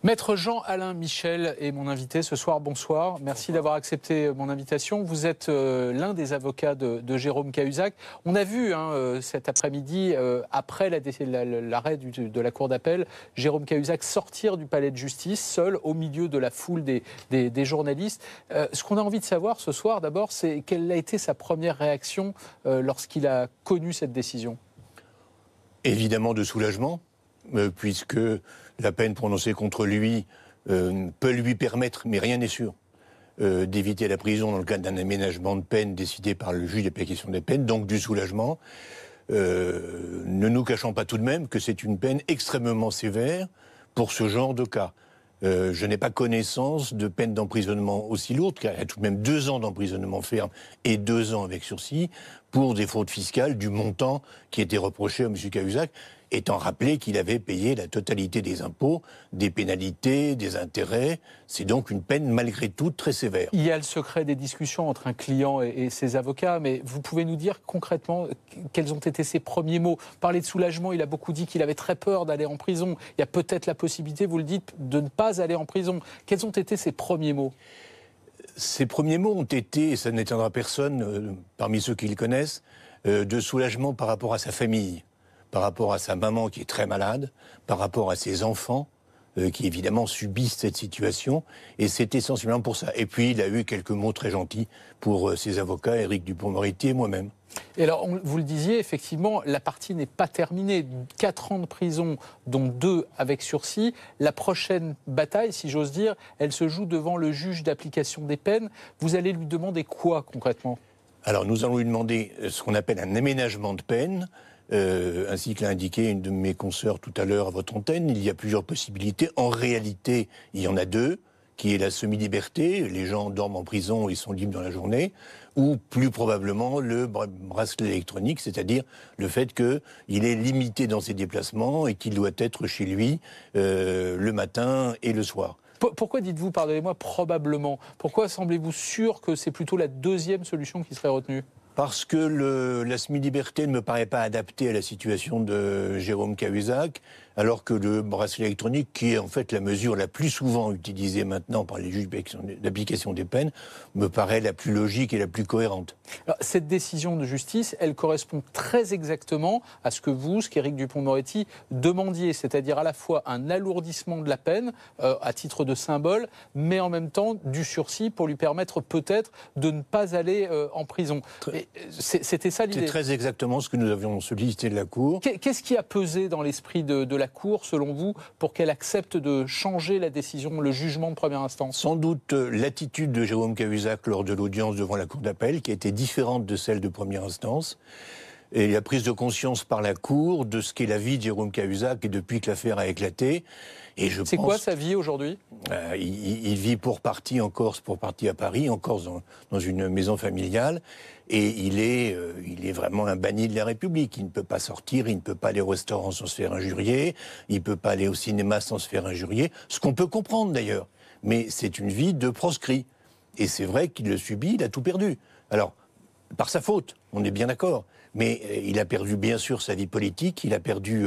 Speaker 2: Maître Jean-Alain Michel est mon invité ce soir. Bonsoir. Merci d'avoir accepté mon invitation. Vous êtes l'un des avocats de Jérôme Cahuzac. On a vu cet après-midi, après l'arrêt de la Cour d'appel, Jérôme Cahuzac sortir du palais de justice, seul, au milieu de la foule des journalistes. Ce qu'on a envie de savoir ce soir, d'abord, c'est quelle a été sa première réaction lorsqu'il a connu cette décision.
Speaker 5: Évidemment de soulagement, puisque la peine prononcée contre lui peut lui permettre, mais rien n'est sûr, d'éviter la prison dans le cadre d'un aménagement de peine décidé par le juge d'application des peines, donc du soulagement. Ne nous cachons pas tout de même que c'est une peine extrêmement sévère pour ce genre de cas. Je n'ai pas connaissance de peine d'emprisonnement aussi lourde, car il y a tout de même 2 ans d'emprisonnement ferme et 2 ans avec sursis pour des fraudes fiscales du montant qui était reproché à M. Cahuzac. étant rappelé qu'il avait payé la totalité des impôts, des pénalités, des intérêts. C'est donc une peine malgré tout très sévère.
Speaker 2: Il y a le secret des discussions entre un client et ses avocats, mais vous pouvez nous dire concrètement quels ont été ses premiers mots? Parler de soulagement, il a beaucoup dit qu'il avait très peur d'aller en prison. Il y a peut-être la possibilité, vous le dites, de ne pas aller en prison. Quels ont été ses premiers mots?
Speaker 5: Ses premiers mots ont été, et ça n'étonnera personne parmi ceux qui le connaissent, de soulagement par rapport à sa famille, par rapport à sa maman qui est très malade, par rapport à ses enfants qui évidemment subissent cette situation, et c'est essentiellement pour ça. Et puis il a eu quelques mots très gentils pour ses avocats, Éric Dupond-Moretti et moi-même.
Speaker 2: Et alors, vous le disiez, effectivement, la partie n'est pas terminée. 4 ans de prison, dont 2 avec sursis. La prochaine bataille, si j'ose dire, elle se joue devant le juge d'application des peines. Vous allez lui demander quoi, concrètement?
Speaker 5: Alors, nous allons lui demander ce qu'on appelle un aménagement de peine. Ainsi que l'a indiqué une de mes consoeurs tout à l'heure à votre antenne, il y a plusieurs possibilités. En réalité, il y en a 2, qui est la semi-liberté, les gens dorment en prison et sont libres dans la journée, ou plus probablement le bracelet électronique, c'est-à-dire le fait qu'il est limité dans ses déplacements et qu'il doit être chez lui le matin et le soir.
Speaker 2: Pourquoi dites-vous, pardonnez-moi, probablement? Pourquoi semblez-vous sûr que c'est plutôt la deuxième solution qui serait retenue?
Speaker 5: Parce que la semi-liberté ne me paraît pas adaptée à la situation de Jérôme Cahuzac, alors que le bracelet électronique, qui est en fait la mesure la plus souvent utilisée maintenant par les juges d'application des peines, me paraît la plus logique et la plus cohérente.
Speaker 2: Alors, cette décision de justice, elle correspond très exactement à ce que vous, ce qu'Éric Dupond-Moretti demandiez, c'est-à-dire à la fois un alourdissement de la peine à titre de symbole, mais en même temps du sursis pour lui permettre peut-être de ne pas aller en prison. C'était ça l'idée.
Speaker 5: C'est très exactement ce que nous avions sollicité de la Cour.
Speaker 2: Qu'est-ce qui a pesé dans l'esprit de la Cour, selon vous, pour qu'elle accepte de changer la décision, le jugement de première instance?
Speaker 5: Sans doute l'attitude de Jérôme Cahuzac lors de l'audience devant la Cour d'appel, qui a été différente de celle de première instance, et la prise de conscience par la Cour de ce qu'est la vie de Jérôme Cahuzac et depuis que l'affaire a éclaté.
Speaker 2: C'est quoi sa vie aujourd'hui?
Speaker 5: Il vit pour partie en Corse, pour partie à Paris, en Corse dans une maison familiale, et il est vraiment un banni de la République. Il ne peut pas sortir, il ne peut pas aller au restaurant sans se faire injurier, il ne peut pas aller au cinéma sans se faire injurier, ce qu'on peut comprendre d'ailleurs. Mais c'est une vie de proscrit. Et c'est vrai qu'il le subit, il a tout perdu. Alors, par sa faute, on est bien d'accord. Mais il a perdu bien sûr sa vie politique, il a perdu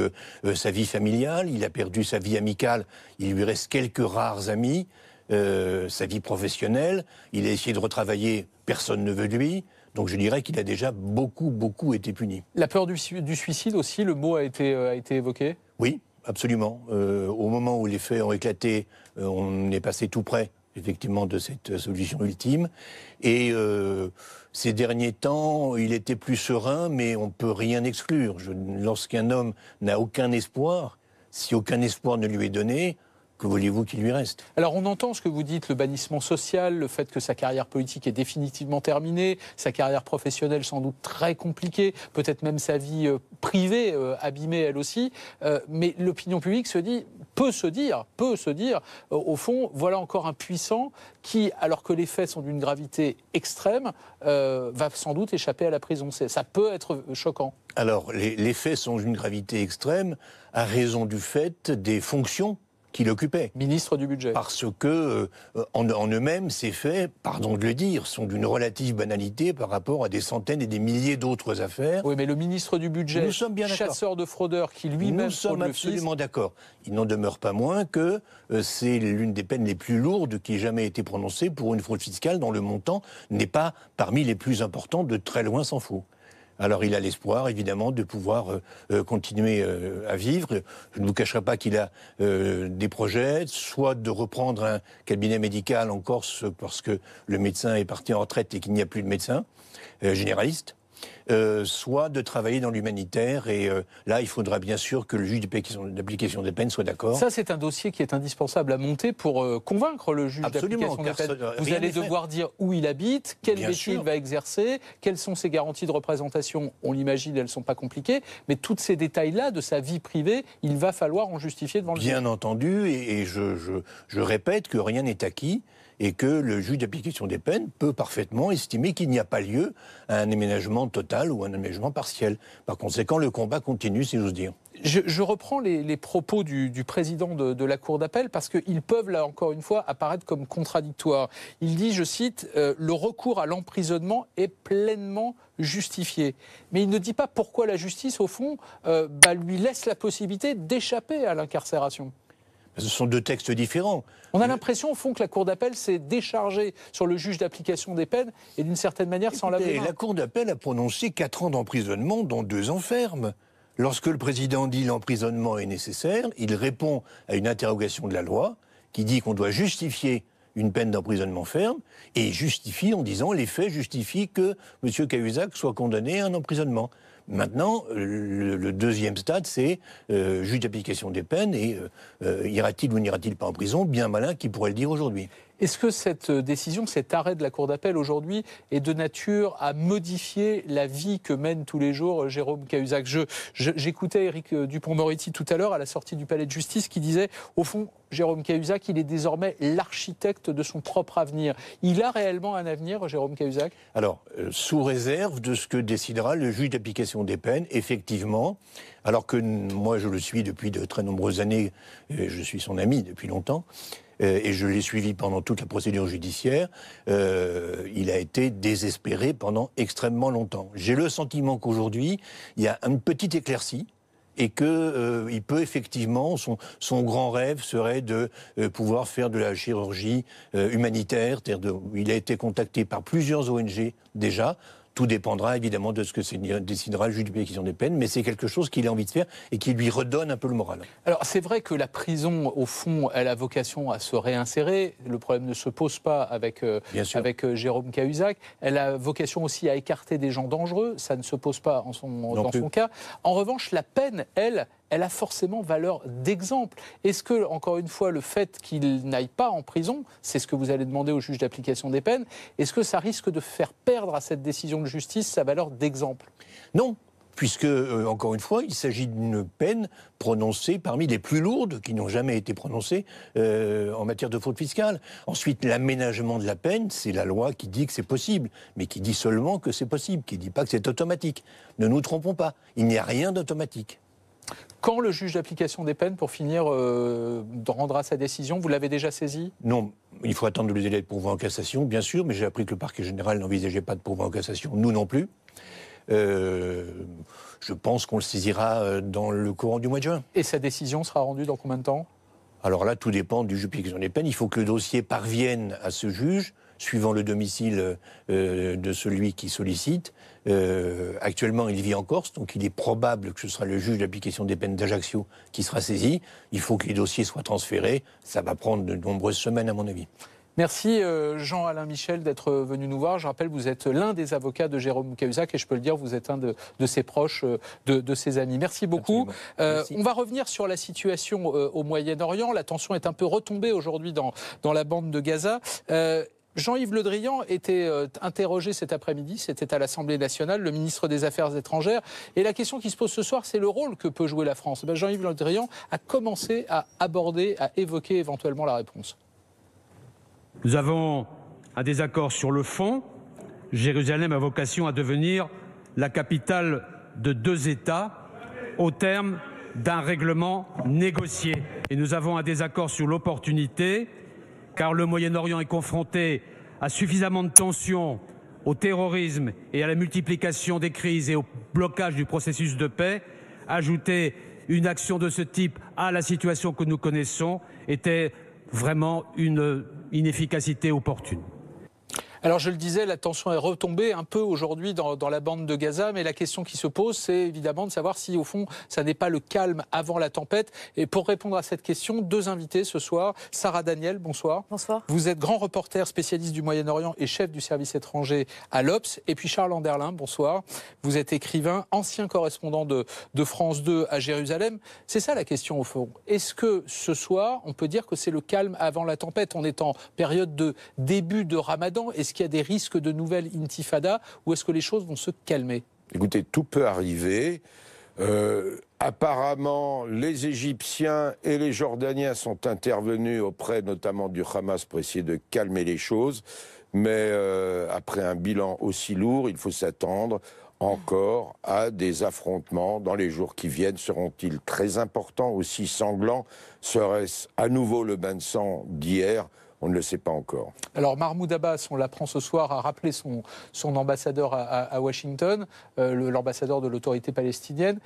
Speaker 5: sa vie familiale, il a perdu sa vie amicale, il lui reste quelques rares amis, sa vie professionnelle, il a essayé de retravailler, personne ne veut de lui, donc je dirais qu'il a déjà beaucoup été puni.
Speaker 2: La peur du suicide aussi, le mot a été évoqué?
Speaker 5: Oui, absolument. Au moment où les faits ont éclaté, on est passé tout près effectivement de cette solution ultime. Et ces derniers temps, il était plus serein, mais on ne peut rien exclure. Lorsqu'un homme n'a aucun espoir, si aucun espoir ne lui est donné, que voulez-vous qu'il lui reste?
Speaker 2: Alors on entend ce que vous dites, le bannissement social, le fait que sa carrière politique est définitivement terminée, sa carrière professionnelle sans doute très compliquée, peut-être même sa vie privée abîmée elle aussi, mais l'opinion publique peut se dire, au fond, voilà encore un puissant qui, alors que les faits sont d'une gravité extrême, va sans doute échapper à la prison. Ça peut être choquant.
Speaker 5: Alors les faits sont d'une gravité extrême à raison du fait des fonctions qu'il occupait.
Speaker 2: Ministre du budget.
Speaker 5: Parce que, en eux-mêmes, ces faits, pardon de le dire, sont d'une relative banalité par rapport à des centaines et des milliers d'autres affaires.
Speaker 2: Oui, mais le ministre du budget, chasseur de fraudeurs, qui lui-même...
Speaker 5: Nous sommes absolument d'accord. Il n'en demeure pas moins que c'est l'une des peines les plus lourdes qui ait jamais été prononcée pour une fraude fiscale dont le montant n'est pas parmi les plus importants, de très loin s'en faut. Alors il a l'espoir, évidemment, de pouvoir continuer à vivre. Je ne vous cacherai pas qu'il a des projets, soit de reprendre un cabinet médical en Corse parce que le médecin est parti en retraite et qu'il n'y a plus de médecin généraliste, soit de travailler dans l'humanitaire. Et là, il faudra bien sûr que le juge d'application des peines soit d'accord.
Speaker 2: Ça, c'est un dossier qui est indispensable à monter pour convaincre le juge d'application des peines. Vous allez devoir dire où il habite, quel métier il va exercer, quelles sont ses garanties de représentation. On l'imagine, elles ne sont pas compliquées, mais tous ces détails-là de sa vie privée, il va falloir en justifier devant le juge.
Speaker 5: Bien entendu, et je répète que rien n'est acquis, et que le juge d'application des peines peut parfaitement estimer qu'il n'y a pas lieu à un aménagement total total ou un allègement partiel. Par conséquent, le combat continue, si j'ose dire.
Speaker 2: Je reprends les propos du président de la Cour d'appel parce qu'ils peuvent, là encore une fois, apparaître comme contradictoires. Il dit, je cite, « Le recours à l'emprisonnement est pleinement justifié ». Mais il ne dit pas pourquoi la justice, au fond, lui laisse la possibilité d'échapper à l'incarcération.
Speaker 5: Ce sont deux textes différents.
Speaker 2: On a l'impression, au fond, que la Cour d'appel s'est déchargée sur le juge d'application des peines et d'une certaine manière sans la main.
Speaker 5: La Cour d'appel a prononcé 4 ans d'emprisonnement, dont 2 ans ferme. Lorsque le président dit l'emprisonnement est nécessaire, il répond à une interrogation de la loi qui dit qu'on doit justifier une peine d'emprisonnement ferme et justifie en disant les faits justifient que M. Cahuzac soit condamné à un emprisonnement. Maintenant, le deuxième stade, c'est juge d'application des peines et ira-t-il ou n'ira-t-il pas en prison? Bien malin qui pourrait le dire aujourd'hui.
Speaker 2: Est-ce que cette décision, cet arrêt de la Cour d'appel aujourd'hui est de nature à modifier la vie que mène tous les jours Jérôme Cahuzac? J'écoutais Éric Dupond-Moretti tout à l'heure à la sortie du palais de justice qui disait, au fond, Jérôme Cahuzac, il est désormais l'architecte de son propre avenir. Il a réellement un avenir, Jérôme Cahuzac?
Speaker 5: Alors, sous réserve de ce que décidera le juge d'application des peines, effectivement, alors que moi je le suis depuis de très nombreuses années, je suis son ami depuis longtemps, et je l'ai suivi pendant toute la procédure judiciaire, il a été désespéré pendant extrêmement longtemps. J'ai le sentiment qu'aujourd'hui, il y a une petite éclaircie, et qu'il peut effectivement, son grand rêve serait de pouvoir faire de la chirurgie humanitaire. Il a été contacté par plusieurs ONG déjà. Tout dépendra évidemment de ce que décidera le juge d'application des peines, mais c'est quelque chose qu'il a envie de faire et qui lui redonne un peu le moral.
Speaker 2: Alors c'est vrai que la prison, au fond, elle a vocation à se réinsérer. Le problème ne se pose pas avec Jérôme Cahuzac. Elle a vocation aussi à écarter des gens dangereux. Ça ne se pose pas dans son cas. En revanche, la peine, elle a forcément valeur d'exemple. Est-ce que, encore une fois, le fait qu'il n'aille pas en prison, c'est ce que vous allez demander au juge d'application des peines, est-ce que ça risque de faire perdre à cette décision de justice sa valeur d'exemple?
Speaker 5: Non, puisque, encore une fois, il s'agit d'une peine prononcée parmi les plus lourdes qui n'ont jamais été prononcées en matière de fraude fiscale. Ensuite, l'aménagement de la peine, c'est la loi qui dit que c'est possible, mais qui dit seulement que c'est possible, qui ne dit pas que c'est automatique. Ne nous trompons pas, il n'y a rien d'automatique.
Speaker 2: Quand le juge d'application des peines, pour finir, rendra sa décision, vous l'avez déjà saisi?
Speaker 5: Non, il faut attendre le délai de pourvoi en cassation, bien sûr, mais j'ai appris que le parquet général n'envisageait pas de pourvoi en cassation, nous non plus. Je pense qu'on le saisira dans le courant du mois de juin.
Speaker 2: Et sa décision sera rendue dans combien de temps? Alors
Speaker 5: là, tout dépend du juge d'application des peines. Il faut que le dossier parvienne à ce juge, suivant le domicile de celui qui sollicite. Actuellement, il vit en Corse, donc il est probable que ce sera le juge d'application des peines d'Ajaccio qui sera saisi. Il faut que les dossiers soient transférés. Ça va prendre de nombreuses semaines, à mon avis.
Speaker 2: Merci Jean-Alain Michel d'être venu nous voir. Je rappelle, vous êtes l'un des avocats de Jérôme Cahuzac et je peux le dire, vous êtes un de ses proches, de ses amis. Merci beaucoup. Merci. On va revenir sur la situation au Moyen-Orient. La tension est un peu retombée aujourd'hui dans la bande de Gaza. Jean-Yves Le Drian était interrogé cet après-midi, c'était à l'Assemblée nationale, le ministre des Affaires étrangères. Et la question qui se pose ce soir, c'est le rôle que peut jouer la France. Jean-Yves Le Drian a commencé à aborder, à évoquer éventuellement la réponse.
Speaker 6: Nous avons un désaccord sur le fond. Jérusalem a vocation à devenir la capitale de 2 États au terme d'un règlement négocié. Et nous avons un désaccord sur l'opportunité, car le Moyen-Orient est confronté à suffisamment de tensions, au terrorisme et à la multiplication des crises et au blocage du processus de paix. Ajouter une action de ce type à la situation que nous connaissons était vraiment une inefficacité opportune.
Speaker 2: Alors je le disais, la tension est retombée un peu aujourd'hui dans la bande de Gaza, mais la question qui se pose, c'est évidemment de savoir si au fond, ça n'est pas le calme avant la tempête. Et pour répondre à cette question, 2 invités ce soir. Sarah Daniel, bonsoir.
Speaker 7: Bonsoir.
Speaker 2: Vous êtes grand reporter spécialiste du Moyen-Orient et chef du service étranger à l'Obs. Et puis Charles Anderlin, bonsoir. Vous êtes écrivain, ancien correspondant de France 2 à Jérusalem. C'est ça la question au fond. Est-ce que ce soir, on peut dire que c'est le calme avant la tempête? On est en période de début de Ramadan. Est-ce qu'il y a des risques de nouvelles intifadas ou est-ce que les choses vont se calmer?
Speaker 8: Écoutez, tout peut arriver. Apparemment, les Égyptiens et les Jordaniens sont intervenus auprès notamment du Hamas pour essayer de calmer les choses. Mais après un bilan aussi lourd, il faut s'attendre encore à des affrontements dans les jours qui viennent. Seront-ils très importants, aussi sanglants? Serait-ce à nouveau le bain de sang d'hier? On ne le sait pas encore.
Speaker 2: Alors Mahmoud Abbas, on l'apprend ce soir, a rappelé son ambassadeur à Washington, l'ambassadeur de l'autorité palestinienne.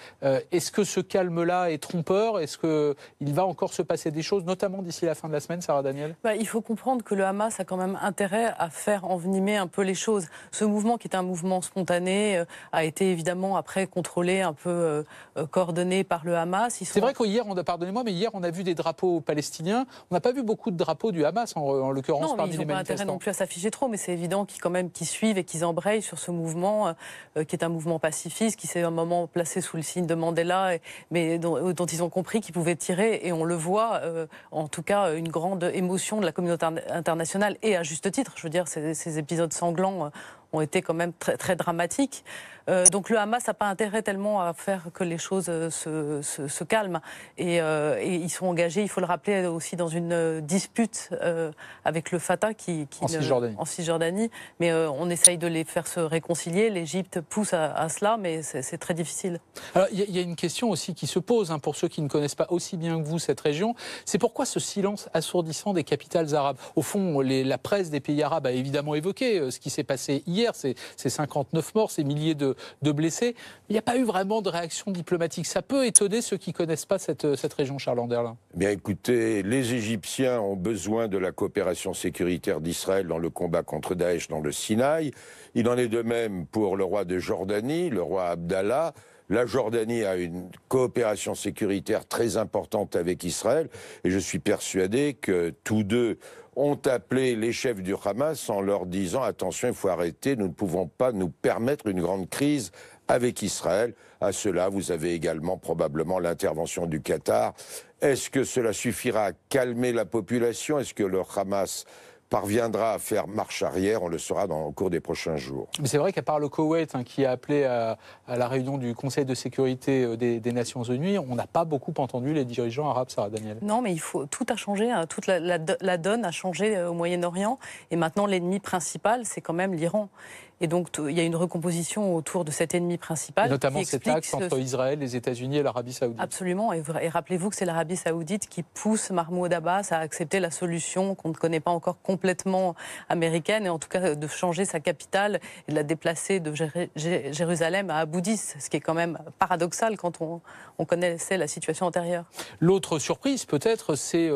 Speaker 2: Est-ce que ce calme-là est trompeur? Est-ce qu'il va encore se passer des choses, notamment d'ici la fin de la semaine, Sarah Daniel?
Speaker 7: Il faut comprendre que le Hamas a quand même intérêt à faire envenimer un peu les choses. Ce mouvement, qui est un mouvement spontané, a été évidemment après contrôlé, un peu coordonné par le Hamas.
Speaker 2: C'est vrai qu'hier, pardonnez-moi, mais hier on a vu des drapeaux palestiniens. On n'a pas vu beaucoup de drapeaux du Hamas, en l'occurrence, parmi les manifestants.
Speaker 7: Ils n'ont pas intérêt non plus à s'afficher trop, mais c'est évident qu'ils suivent et qu'ils embrayent sur ce mouvement, qui est un mouvement pacifiste, qui s'est un moment placé sous le signe de Mandela, mais dont ils ont compris qu'ils pouvaient tirer, et on le voit, en tout cas, une grande émotion de la communauté internationale, et à juste titre. Je veux dire, ces épisodes sanglants ont été quand même très, très dramatiques. Donc le Hamas n'a pas intérêt tellement à faire que les choses se calment. Et ils sont engagés, il faut le rappeler, aussi dans une dispute avec le Fatah en Cisjordanie. Mais on essaye de les faire se réconcilier. L'Égypte pousse à cela, mais c'est très difficile.
Speaker 2: Alors il y a une question aussi qui se pose, pour ceux qui ne connaissent pas aussi bien que vous cette région. C'est pourquoi ce silence assourdissant des capitales arabes? Au fond, la presse des pays arabes a évidemment évoqué ce qui s'est passé hier, ces 59 morts, ces milliers de blessés. Il n'y a pas eu vraiment de réaction diplomatique. Ça peut étonner ceux qui ne connaissent pas cette région, Charles Anderlin.
Speaker 8: Bien écoutez, les Égyptiens ont besoin de la coopération sécuritaire d'Israël dans le combat contre Daesh dans le Sinaï. Il en est de même pour le roi de Jordanie, le roi Abdallah. La Jordanie a une coopération sécuritaire très importante avec Israël, et je suis persuadé que tous deux ont appelé les chefs du Hamas en leur disant « Attention, il faut arrêter, nous ne pouvons pas nous permettre une grande crise avec Israël ». À cela, vous avez également probablement l'intervention du Qatar. Est-ce que cela suffira à calmer la population? Est-ce que le Hamas parviendra à faire marche arrière? On le saura au cours des prochains jours.
Speaker 2: Mais c'est vrai qu'à part le Koweït, qui a appelé à la réunion du Conseil de sécurité des Nations Unies, on n'a pas beaucoup entendu les dirigeants arabes, Sarah Daniel.
Speaker 7: Non, mais tout a changé, toute la donne a changé au Moyen-Orient, et maintenant l'ennemi principal, c'est quand même l'Iran. Et donc, il y a une recomposition autour de cet ennemi principal.
Speaker 2: Et notamment cet axe entre Israël, les États-Unis et l'Arabie Saoudite.
Speaker 7: Absolument. Et rappelez-vous que c'est l'Arabie Saoudite qui pousse Mahmoud Abbas à accepter la solution qu'on ne connaît pas encore complètement américaine, et en tout cas de changer sa capitale et de la déplacer de Jérusalem à Abu Dis, ce qui est quand même paradoxal quand on connaissait la situation antérieure.
Speaker 2: L'autre surprise, peut-être, c'est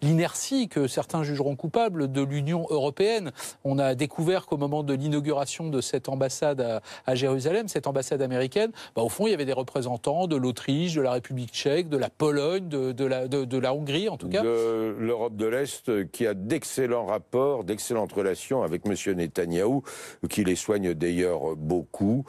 Speaker 2: l'inertie que certains jugeront coupable de l'Union européenne. On a découvert qu'au moment de l'inauguration de cette ambassade à Jérusalem, cette ambassade américaine, au fond, il y avait des représentants de l'Autriche, de la République tchèque, de la Pologne, de la Hongrie, en tout cas.
Speaker 8: De l'Europe de l'Est, qui a d'excellents rapports, d'excellentes relations avec M. Netanyahou, qui les soigne d'ailleurs beaucoup.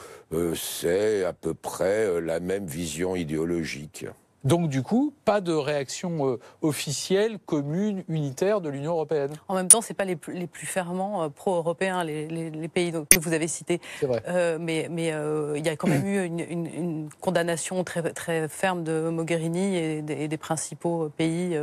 Speaker 8: C'est à peu près la même vision idéologique.
Speaker 2: Donc du coup, pas de réaction officielle, commune, unitaire de l'Union européenne.
Speaker 7: En même temps, ce n'est pas les plus fervents pro-européens, les pays que vous avez cités.
Speaker 2: C'est vrai.
Speaker 7: Mais il y a quand même eu une condamnation très, très ferme de Mogherini et des principaux pays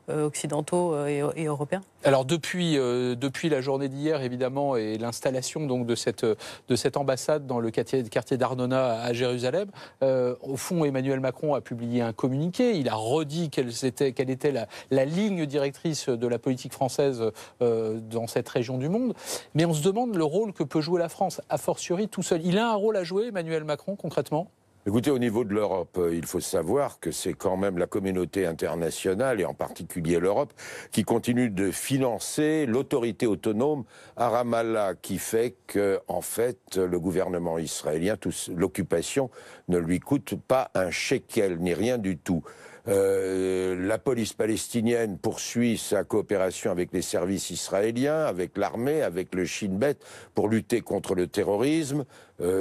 Speaker 7: occidentaux et européens.
Speaker 2: Alors depuis la journée d'hier, évidemment, et l'installation donc de cette ambassade dans le quartier d'Arnona à Jérusalem, au fond, Emmanuel Macron a publié un communiqué. Il a redit quelle était la ligne directrice de la politique française dans cette région du monde. Mais on se demande le rôle que peut jouer la France, a fortiori tout seul. Il a un rôle à jouer, Emmanuel Macron, concrètement ?
Speaker 8: Écoutez, au niveau de l'Europe, il faut savoir que c'est quand même la communauté internationale, et en particulier l'Europe, qui continue de financer l'autorité autonome à Ramallah, qui fait que, en fait, le gouvernement israélien, l'occupation ne lui coûte pas un shekel, ni rien du tout. La police palestinienne poursuit sa coopération avec les services israéliens, avec l'armée, avec le Shin Bet pour lutter contre le terrorisme.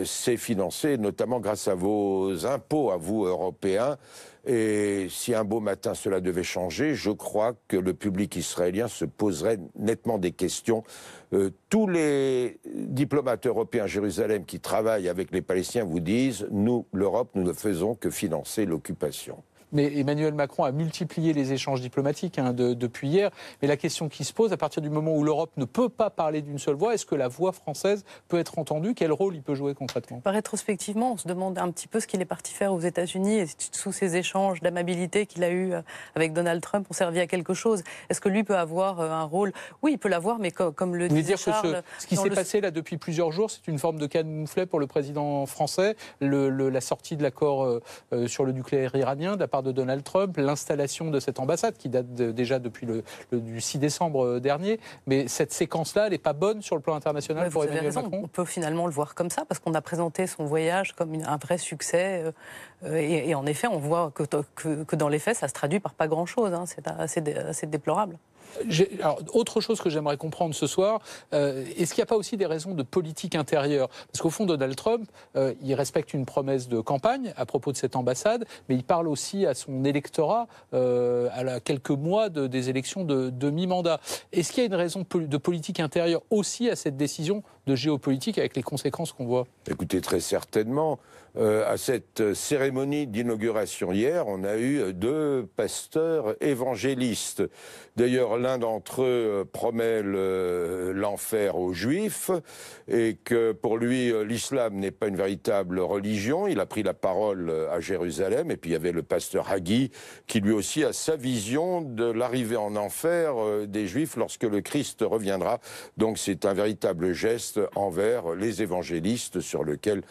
Speaker 8: C'est financé notamment grâce à vos impôts, à vous Européens. Et si un beau matin cela devait changer, je crois que le public israélien se poserait nettement des questions. Tous les diplomates européens à Jérusalem qui travaillent avec les Palestiniens vous disent « Nous, l'Europe, nous ne faisons que financer l'occupation ».
Speaker 2: Mais Emmanuel Macron a multiplié les échanges diplomatiques depuis hier. Mais la question qui se pose, à partir du moment où l'Europe ne peut pas parler d'une seule voix, est-ce que la voix française peut être entendue? Quel rôle il peut jouer concrètement?
Speaker 7: Rétrospectivement, on se demande un petit peu ce qu'il est parti faire aux États-Unis et sous ces échanges d'amabilité qu'il a eu avec Donald Trump ont servi à quelque chose. Est-ce que lui peut avoir un rôle? Oui, il peut l'avoir, mais comme le disait Charles...
Speaker 2: Ce qui s'est passé là depuis plusieurs jours, c'est une forme de camouflet pour le président français. La sortie de l'accord sur le nucléaire iranien de la part de Donald Trump, l'installation de cette ambassade qui date déjà depuis du 6 décembre dernier. Mais cette séquence-là, elle n'est pas bonne sur le plan international pour Emmanuel Macron.
Speaker 7: On peut finalement le voir comme ça, parce qu'on a présenté son voyage comme un vrai succès. Et en effet, on voit que dans les faits, ça se traduit par pas grand-chose. Hein. C'est assez déplorable.
Speaker 2: Alors, autre chose que j'aimerais comprendre ce soir, est-ce qu'il n'y a pas aussi des raisons de politique intérieure? Parce qu'au fond, Donald Trump, il respecte une promesse de campagne à propos de cette ambassade, mais il parle aussi à son électorat à quelques mois des élections de mi-mandat. Est-ce qu'il y a une raison de politique intérieure aussi à cette décision de géopolitique avec les conséquences qu'on voit?
Speaker 8: Écoutez, très certainement. À cette cérémonie d'inauguration hier, on a eu 2 pasteurs évangélistes. D'ailleurs, l'un d'entre eux promet l'enfer aux Juifs et que pour lui, l'islam n'est pas une véritable religion. Il a pris la parole à Jérusalem et puis il y avait le pasteur Hagui qui lui aussi a sa vision de l'arrivée en enfer des Juifs lorsque le Christ reviendra. Donc c'est un véritable geste envers les évangélistes sur lesquels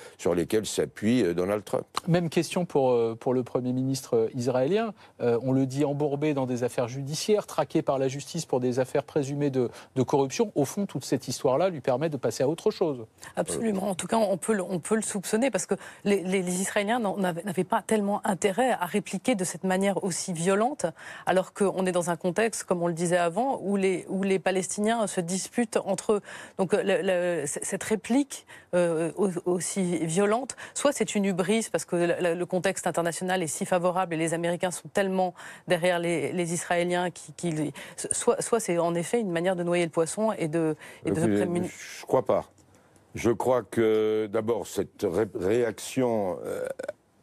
Speaker 8: s'appuie Donald Trump.
Speaker 2: Même question pour le Premier ministre israélien. On le dit embourbé dans des affaires judiciaires, traqué par la justice pour des affaires présumées de corruption. Au fond, toute cette histoire-là lui permet de passer à autre chose.
Speaker 7: Absolument. En tout cas, on peut le soupçonner parce que les Israéliens n'avaient pas tellement intérêt à répliquer de cette manière aussi violente, alors qu'on est dans un contexte, comme on le disait avant, où les Palestiniens se disputent entre eux. Donc cette réplique aussi violente, soit c'est une hubris parce que le contexte international est si favorable et les Américains sont tellement derrière les Israéliens soit c'est en effet une manière de noyer le poisson et de se prémunir.
Speaker 8: Je crois pas. Je crois que d'abord cette réaction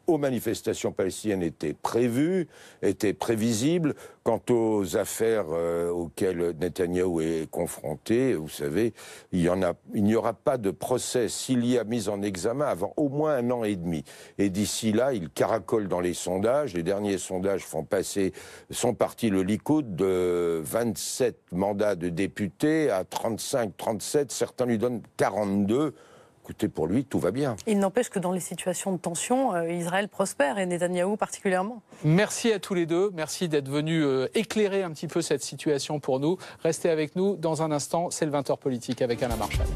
Speaker 8: aux manifestations palestiniennes était prévue, était prévisible. Quant aux affaires auxquelles Netanyahou est confronté, vous savez, il n'y aura pas de procès s'il y a mise en examen avant au moins 1 an et demi. Et d'ici là, il caracole dans les sondages. Les derniers sondages font passer son parti, le Likoud, de 27 mandats de député à 35, 37. Certains lui donnent 42. Écoutez, pour lui, tout va bien.
Speaker 7: Il n'empêche que dans les situations de tension, Israël prospère et Netanyahou particulièrement.
Speaker 2: Merci à tous les deux. Merci d'être venus éclairer un petit peu cette situation pour nous. Restez avec nous. Dans un instant, c'est le 20h politique avec Alain Marchal.